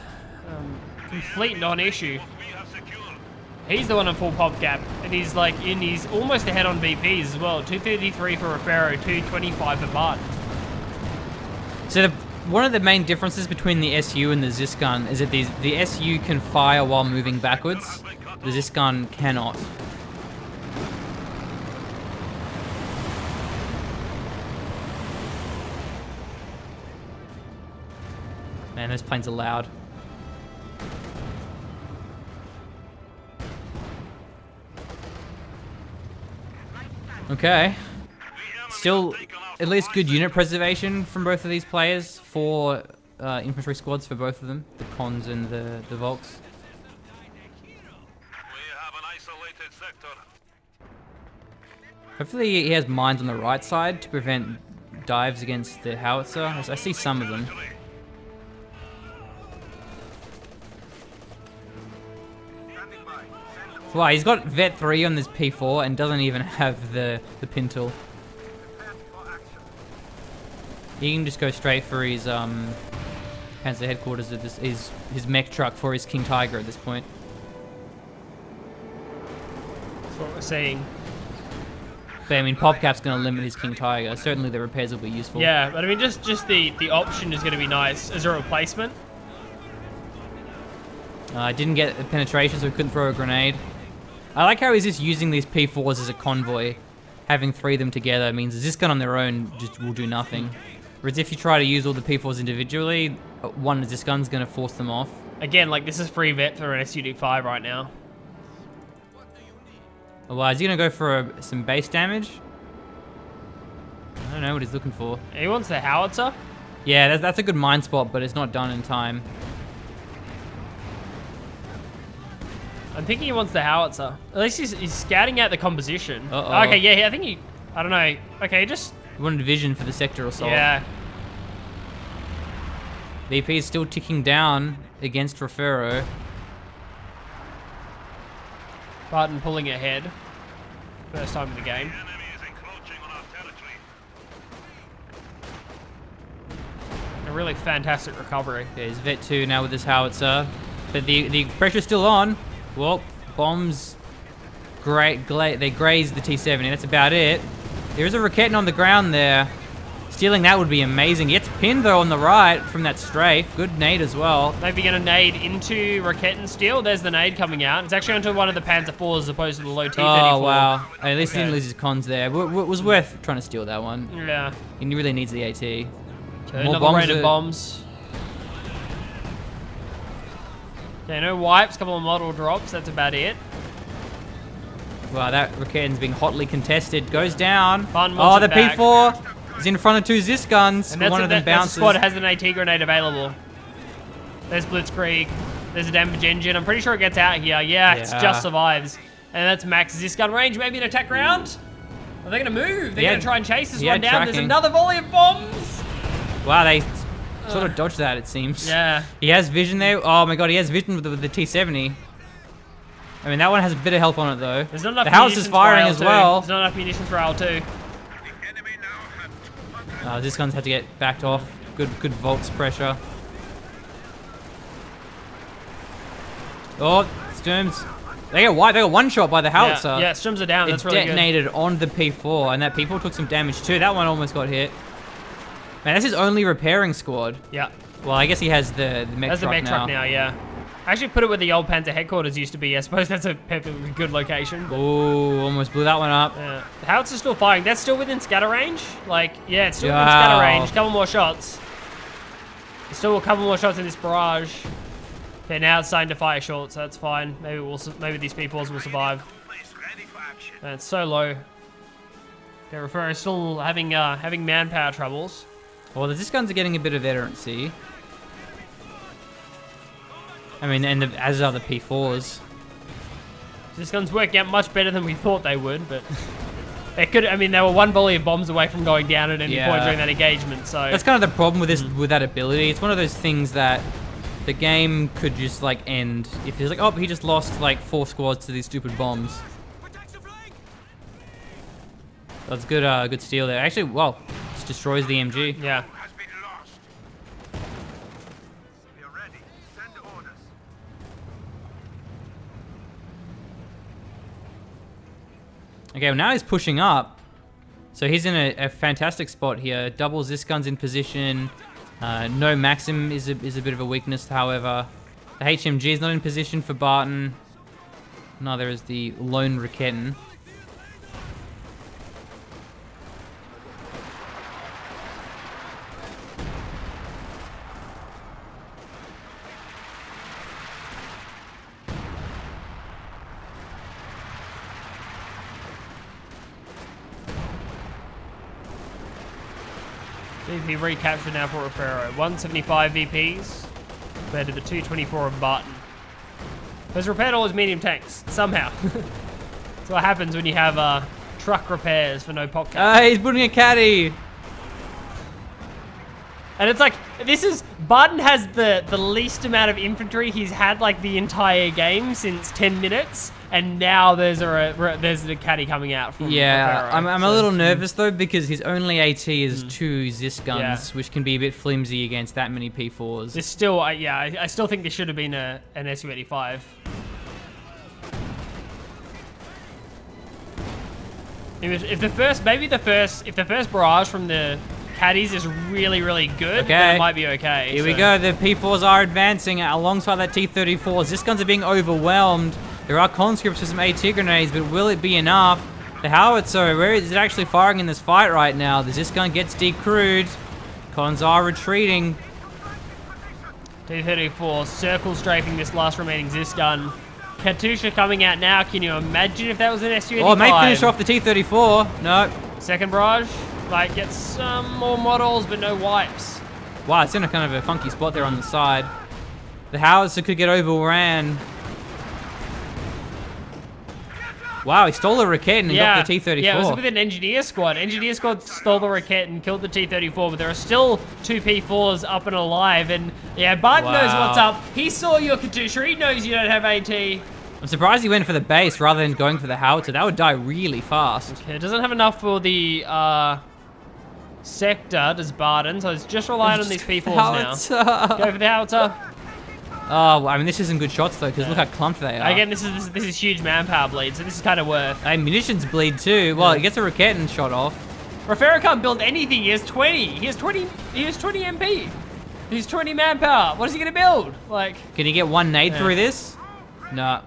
Complete non-issue. We have secured. He's the one on full pop gap, and he's like he's almost ahead on VPs as well. 233 for Refero, 225 for Barton. So one of the main differences between the SU and the Ziskan is that the SU can fire while moving backwards. The Ziskan cannot. Man, those planes are loud. Okay. Still, at least good unit preservation from both of these players. 4 infantry squads for both of them, the Cons and the Volks. We have an isolated sector. Hopefully he has mines on the right side to prevent dives against the howitzer. I see some of them. Wow, he's got Vet 3 on this P4 and doesn't even have the Pintle. He can just go straight for his Panzer headquarters at his mech truck for his King Tiger at this point. That's what we're seeing. But I mean, PopCap's going to limit his King Tiger. Certainly the repairs will be useful. Yeah, but I mean, just the option is going to be nice as a replacement. Didn't get a penetration, so he couldn't throw a grenade. I like how he's just using these P4s as a convoy. Having 3 of them together means Ziskan on their own just will do nothing. Whereas if you try to use all the P4s individually, one of this gun's going to force them off. Again, like, this is free vet for an SUD5 right now. Well, is he going to go for some base damage? I don't know what he's looking for. He wants the howitzer. Yeah, that's a good mine spot, but it's not done in time. I'm thinking he wants the howitzer. At least he's scouting out the composition. Uh-oh. Okay, yeah, I think he... I don't know. Okay, just... He wanted vision for the sector assault. Yeah. VP is still ticking down against Refero. Barton pulling ahead. First time in the game. The enemy is encroaching on our territory. A really fantastic recovery. Okay, he's vet 2 now with his howitzer. But the pressure's still on. Well, bombs... they graze the T-70. That's about it. There is a Raketin on the ground there. Stealing that would be amazing. He gets pinned, though, on the right from that strafe. Good nade as well. Maybe going to nade into Raketin steal. There's the nade coming out. It's actually onto one of the Panzer IV as opposed to the low T-34. Oh, wow. At least he didn't lose his cons there. It was worth trying to steal that one. Yeah. He really needs the AT. Okay, More another bombs rain of bombs. Okay, no wipes. Couple of model drops. That's about it. Wow, that Raketin's being hotly contested. Goes down. Barton Oh, wants the it back. P4 is in front of 2 Zis guns. And that's One of them that's bounces. the squad that has an AT grenade available. There's Blitzkrieg. There's a damage engine. I'm pretty sure it gets out here. Yeah, it Yeah. just survives. And that's max Zis gun range. Maybe an attack round? Are they going to move? They're Yeah, going to try and chase this yeah, one down. There's tracking. another volley of bombs. Wow, they sort of dodged that, it seems. Yeah. He has vision there. Oh my god, he has vision with the T-70. I mean, that one has a bit of health on it, though. There's not enough the house munitions is firing for as L2. well. There's not enough munitions for L2. The enemy now have This gun's had to get backed off. Good Volks pressure. Oh, Sturms. They got one shot by the howitzer. Yeah, Sturms are down. It That's really good. detonated on the P4, and that P4 took some damage too. That one almost got hit. Man, that's his only repairing squad. Yeah. Well, I guess he has the mech That's the truck mech now. truck now, yeah. I actually put it where the old Panzer headquarters used to be. I suppose that's a perfectly good location. But, Ooh, almost blew that one up. yeah. The howitzer's still firing. That's still within scatter range? Like, yeah, it's still within Wow. scatter range. Couple more shots. There's still a couple more shots in this barrage. Okay, now it's starting to fire short, so that's fine. Maybe these P4s will survive. place ready for action. And it's so low. Okay, Refero still having manpower troubles. Well, this guns are getting a bit of veterancy. I mean, and as are the P4s. This gun's working out much better than we thought they would, but they were one volley of bombs away from going down at any point during that engagement, so... That's kind of the problem with this, with that ability. It's one of those things that the game could just, like, end if it's like, oh, he just lost, like, 4 squads to these stupid bombs. That's good, good steal there. Actually, well, just destroys the MG. Yeah. Has been lost. We are ready. Send orders. Okay, well, now he's pushing up. So he's in a fantastic spot here. Doubles this gun's in position. No Maxim is a bit of a weakness, however. The HMG is not in position for Barton. Neither is the lone Raketin. VP recaptured now for Refero. 175 VPs compared to the 224 of Barton. Has repaired all his medium tanks, somehow. That's what happens when you have truck repairs for no pop cap. He's putting a caddy. And it's like, Barton has the least amount of infantry he's had like the entire game since 10 minutes. And now there's a caddy coming out from Yeah, Refero, I'm a little nervous though because his only AT is 2 Zis guns, Yeah. which can be a bit flimsy against that many P4s. There's still, I still think this should have been an SU-85. If the first barrage from the caddies is really, really good, then it might be okay. Here we go. The P4s are advancing alongside that T-34s. This guns are being overwhelmed. There are conscripts with some AT grenades, but will it be enough? The howitzer, where is it actually firing in this fight right now? This gun gets decrewed. Cons are retreating. T-34 circle strafing this last remaining Zis gun. Katusha coming out now. Can you imagine if that was an SU-85? Oh, may finish off the T-34. No. Second barrage. Like, get some more models, but no wipes. Wow, it's in a kind of a funky spot there on the side. The howitzer could get overran. Wow, he stole the Raket and got the T-34. Yeah, it was with an engineer squad. Engineer squad stole the Raket and killed the T-34, but there are still 2 P4s up and alive. And yeah, Barton knows what's up. He saw your Katusha. He knows you don't have AT. I'm surprised he went for the base rather than going for the howitzer. That would die really fast. Okay, it doesn't have enough for the sector, does Barton, so it's just relying on these P4s now. Go for the howitzer. Oh, I mean, this isn't good shots, though, because look how clumped they are. Again, this is huge manpower bleed, so this is kind of worth. Hey, munitions bleed, too. Well, he gets a Raket and shot off. Refero can't build anything. He has 20. He has 20 MP. He's 20 manpower. What is he going to build? Like, can he get one nade through this? No.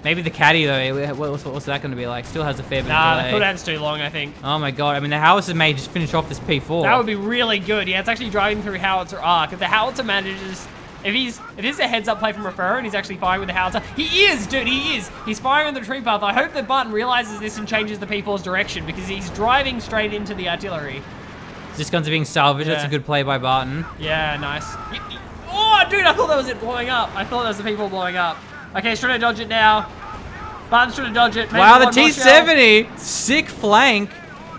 Maybe the caddy, though. What's that going to be like? Still has a fair bit of delay. The cooldown's too long, I think. Oh, my God. I mean, the howitzer may just finish off this P4. That would be really good. Yeah, it's actually driving through howitzer arc. If the howitzer manages... If this is a heads-up play from Refero and he's actually firing with the howitzer, he is, dude, he is. He's firing on the tree path. I hope that Barton realizes this and changes the P4's direction because he's driving straight into the artillery. This guns are being salvaged. That's a good play by Barton. Yeah, nice. Oh, dude, I thought that was it blowing up. I thought that was the P4 blowing up. Okay, trying to dodge it now. Barton's trying to dodge it. Maybe wow, the T-70, sick flank.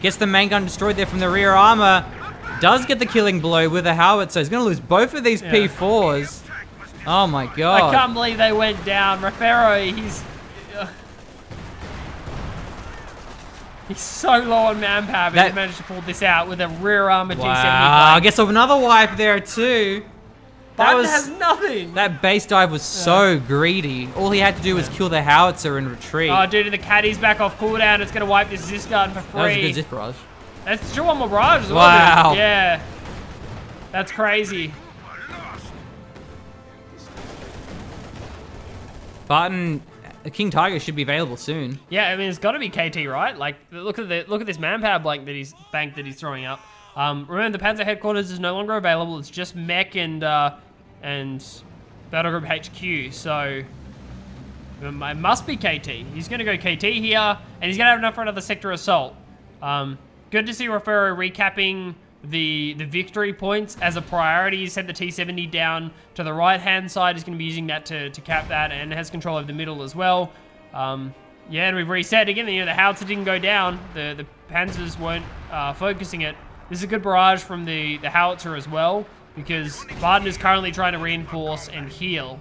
Gets the main gun destroyed there from the rear armor. Does get the killing blow with a howitzer. He's going to lose both of these P4s. Oh my God. I can't believe they went down. Refero, he's so low on manpower, but he managed to pull this out with a rear armor T-70. Wow, I guess another wipe there too. Barton has nothing. That base dive was so greedy. All he had to do was kill the howitzer and retreat. Oh, dude, and the caddy's back off cooldown. It's going to wipe this Zis gun for free. That was a good Zis barrage. That's still one more barrage as well. Wow. Dude. Yeah. That's crazy. Barton, King Tiger should be available soon. Yeah, I mean it's got to be KT, right? Like look at this manpower blank that he's throwing up. Remember the Panzer headquarters is no longer available. It's just mech and Battle Group HQ. So it must be KT. He's going to go KT here, and he's going to have enough for another sector assault. Good to see Refero recapping the victory points as a priority. He sent the T-70 down to the right-hand side. He's going to be using that to cap that, and has control over the middle as well. Yeah, and we've reset again. You know, the howitzer didn't go down. The Panzers weren't focusing it. This is a good barrage from the howitzer as well, because Barton is currently trying to reinforce and heal.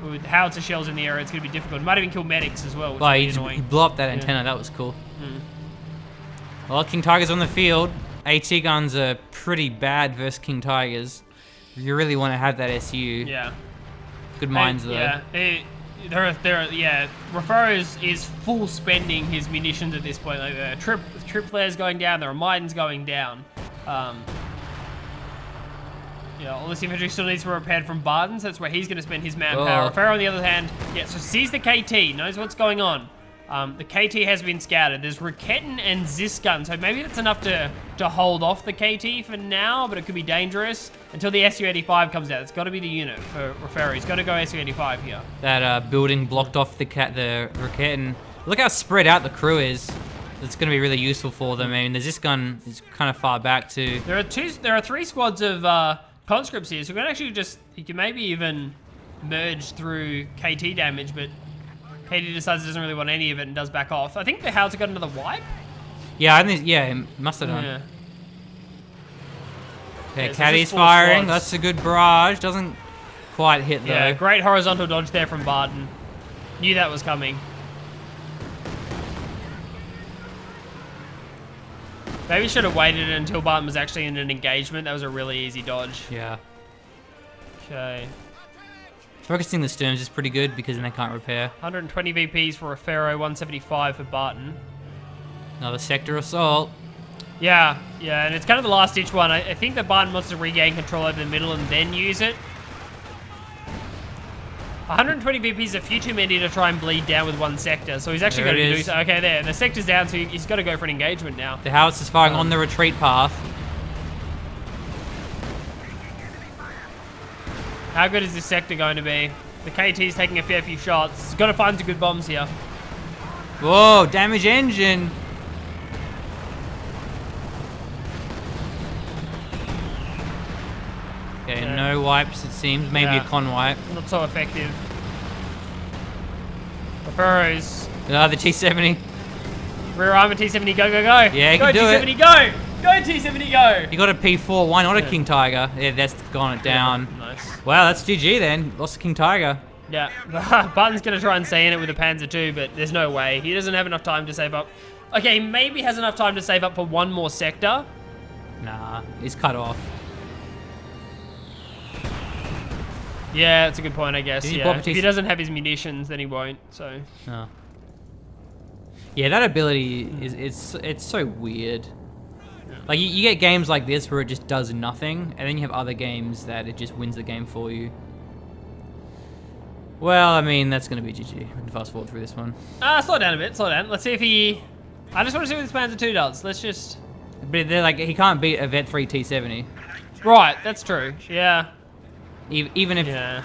With howitzer shells in the area, it's going to be difficult. It might even kill medics as well, which is annoying. He blew up that antenna. That was cool. Well, King Tiger's on the field. AT guns are pretty bad versus King Tigers. You really want to have that SU. Yeah. Good mines, though. Yeah. Refero is full spending his munitions at this point. Like the trip flares going down, there are mines going down. All this infantry still needs to be repaired from Barton, so that's where he's going to spend his manpower. Refero, on the other hand, so sees the KT, knows what's going on. The KT has been scouted. There's Raketten and Zis gun, so maybe that's enough to hold off the KT for now, but it could be dangerous until the SU-85 comes out. It's got to be the unit for Refero. He's got to go SU-85 here. That building blocked off the Raketten. Look how spread out the crew is. It's going to be really useful for them. I mean, the Zis gun is kind of far back too. There are 3 squads of conscripts here, so we can actually you can maybe even merge through KT damage, but KT decides he doesn't really want any of it and does back off. I think the howitzer got another wipe. Yeah, I think it must have done. Yeah. Okay, caddy's firing. That's a good barrage. Doesn't quite hit though. Yeah, great horizontal dodge there from Barton. Knew that was coming. Maybe should have waited until Barton was actually in an engagement. That was a really easy dodge. Yeah. Okay. Focusing the Sturms is pretty good because then they can't repair. 120 VPs for Refero, 175 for Barton. Another sector assault. Yeah, and it's kind of the last ditch one. I think that Barton wants to regain control over the middle and then use it. 120 VPs is a few too many to try and bleed down with one sector, so he's actually going to do so. Okay, there. The sector's down, so he's got to go for an engagement now. The howitzer's firing on the retreat path. How good is this sector going to be? The KT's taking a fair few shots. He's got to find some good bombs here. Whoa, damage engine. Okay, Yeah. no wipes it seems. Maybe Yeah. a con wipe. Not so effective. Refero's The T70. rear armor T70, go, go, go. Yeah, he go can do T70, go. Go T70, go. You got a P4. Why not a Yeah. King Tiger? Yeah, that's gone it down. Nice. Wow, that's GG then. Lost the King Tiger. Yeah, Barton's going to try and stay in it with a Panzer II, but there's no way. He doesn't have enough time to save up. Okay, he maybe has enough time to save up for one more sector. Nah, he's cut off. Yeah, that's a good point, I guess. Did he Yeah. pop a If he T- doesn't have his munitions, then he won't, so... No. Yeah, that ability it's so weird. Like you get games like this where it just does nothing, and then you have other games that it just wins the game for you. Well, I mean that's gonna be GG. We can fast forward through this one. Slow down a bit, slow down. Let's see if he... I just want to see what this Panzer II does. Let's just... But they're like he can't beat a Vet 3 T70. Right, that's true. Yeah. Even if Yeah.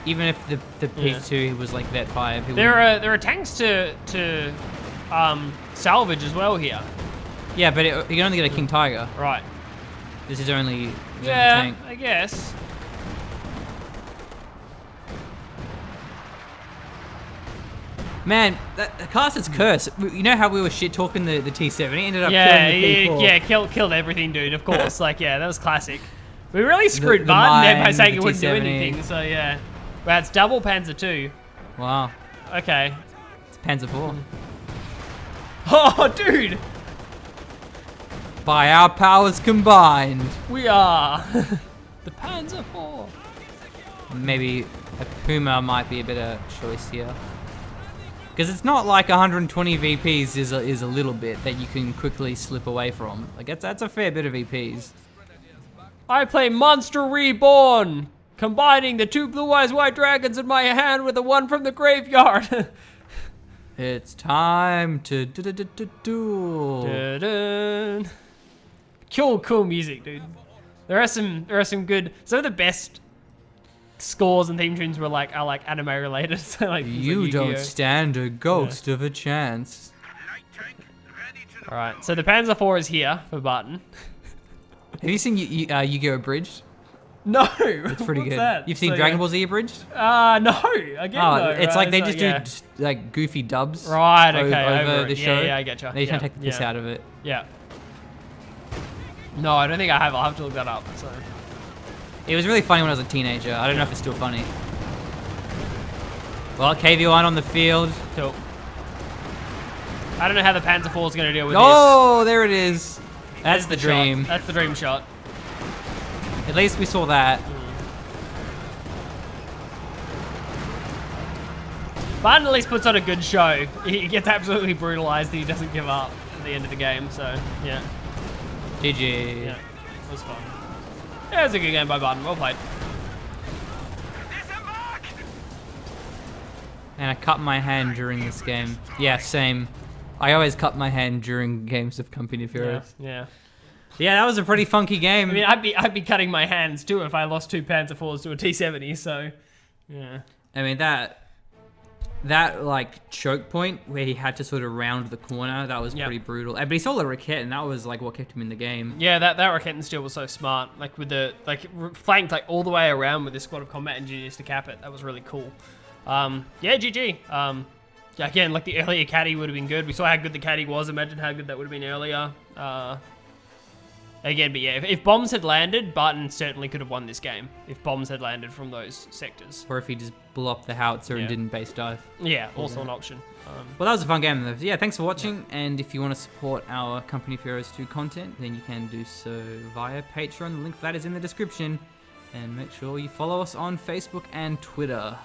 even if the P2 was like Vet 5, he There wouldn't- are tanks to salvage as well here. Yeah, but you can only get a King Tiger. Right. This is only a Yeah, tank. I guess. Man, that Caster's curse. You know how we were shit talking the T70? Ended up Yeah, killing the P4. yeah, killed everything, dude. Of course, like yeah, that was classic. We really screwed the Barton there by mine, saying the it wouldn't do T70. anything. So yeah, well, it's double Panzer II. Wow, Okay. it's Panzer 4. Oh, dude, By our powers combined. we are the Panzer IV. Maybe a Puma might be a better choice here. Because it's not like 120 VPs is a little bit that you can quickly slip away from. Like that's a fair bit of VPs. I play Monster Reborn, combining the 2 Blue Eyes White Dragons in my hand with the one from the graveyard. It's time to duel. Dun-dun. Cool music, dude. There are some good. Some of the best scores and theme tunes are like anime related. So like things You like don't Yu-Gi-Oh. stand a ghost of a chance. Light tank ready to All right, so the Panzer IV is here for Barton. Have you seen Yu-Gi-Oh! Abridged? No, It's pretty what's good. That? You've seen So, Dragon Ball Z Abridged? No, again Oh, no. it's right? like they So, just yeah. do like goofy dubs. Right, o- okay, over over the it. show. Yeah, I getcha. They try to Yeah, take the piss yeah. out of it. Yeah. No, I don't think I have. I'll have to look that up. So. It was really funny when I was a teenager. I don't know if it's still funny. Well, KV1 on the field. Cool. I don't know how the Panzer IV is going to deal with Oh, there it is. this. That's the shot. dream. That's the dream shot. At least we saw that. Barton at least puts on a good show. He gets absolutely brutalized and he doesn't give up at the end of the game. So, yeah. GG. Yeah. It was fun. Yeah, it was a good game by Barton. Well played. disembark! And I cut my hand during this game. Yeah, same. I always cut my hand during games of Company of Yeah. Heroes. Yeah. Yeah, that was a pretty funky game. I mean, I'd be cutting my hands too if I lost 2 Panzer IVs to a T70. So, yeah. I mean that like choke point where he had to sort of round the corner, that was Yep. pretty brutal. But he saw the Raquette, and that was like what kept him in the game. Yeah, that Rocket and Steel was so smart. Like with the flanked like all the way around with this squad of combat engineers to cap it. That was really cool. Yeah, GG. Yeah, again, like the earlier caddy would have been good. We saw how good the caddy was. Imagine how good that would have been earlier. Again, but yeah, if bombs had landed, Barton certainly could have won this game. If bombs had landed from those sectors. Or if he just blew up the howitzer Yeah. and didn't base dive. Yeah, also an option. Well, that was a fun game though. Yeah, thanks for watching. And if you want to support our Company of Heroes 2 content, then you can do so via Patreon. The link for that is in the description. And make sure you follow us on Facebook and Twitter.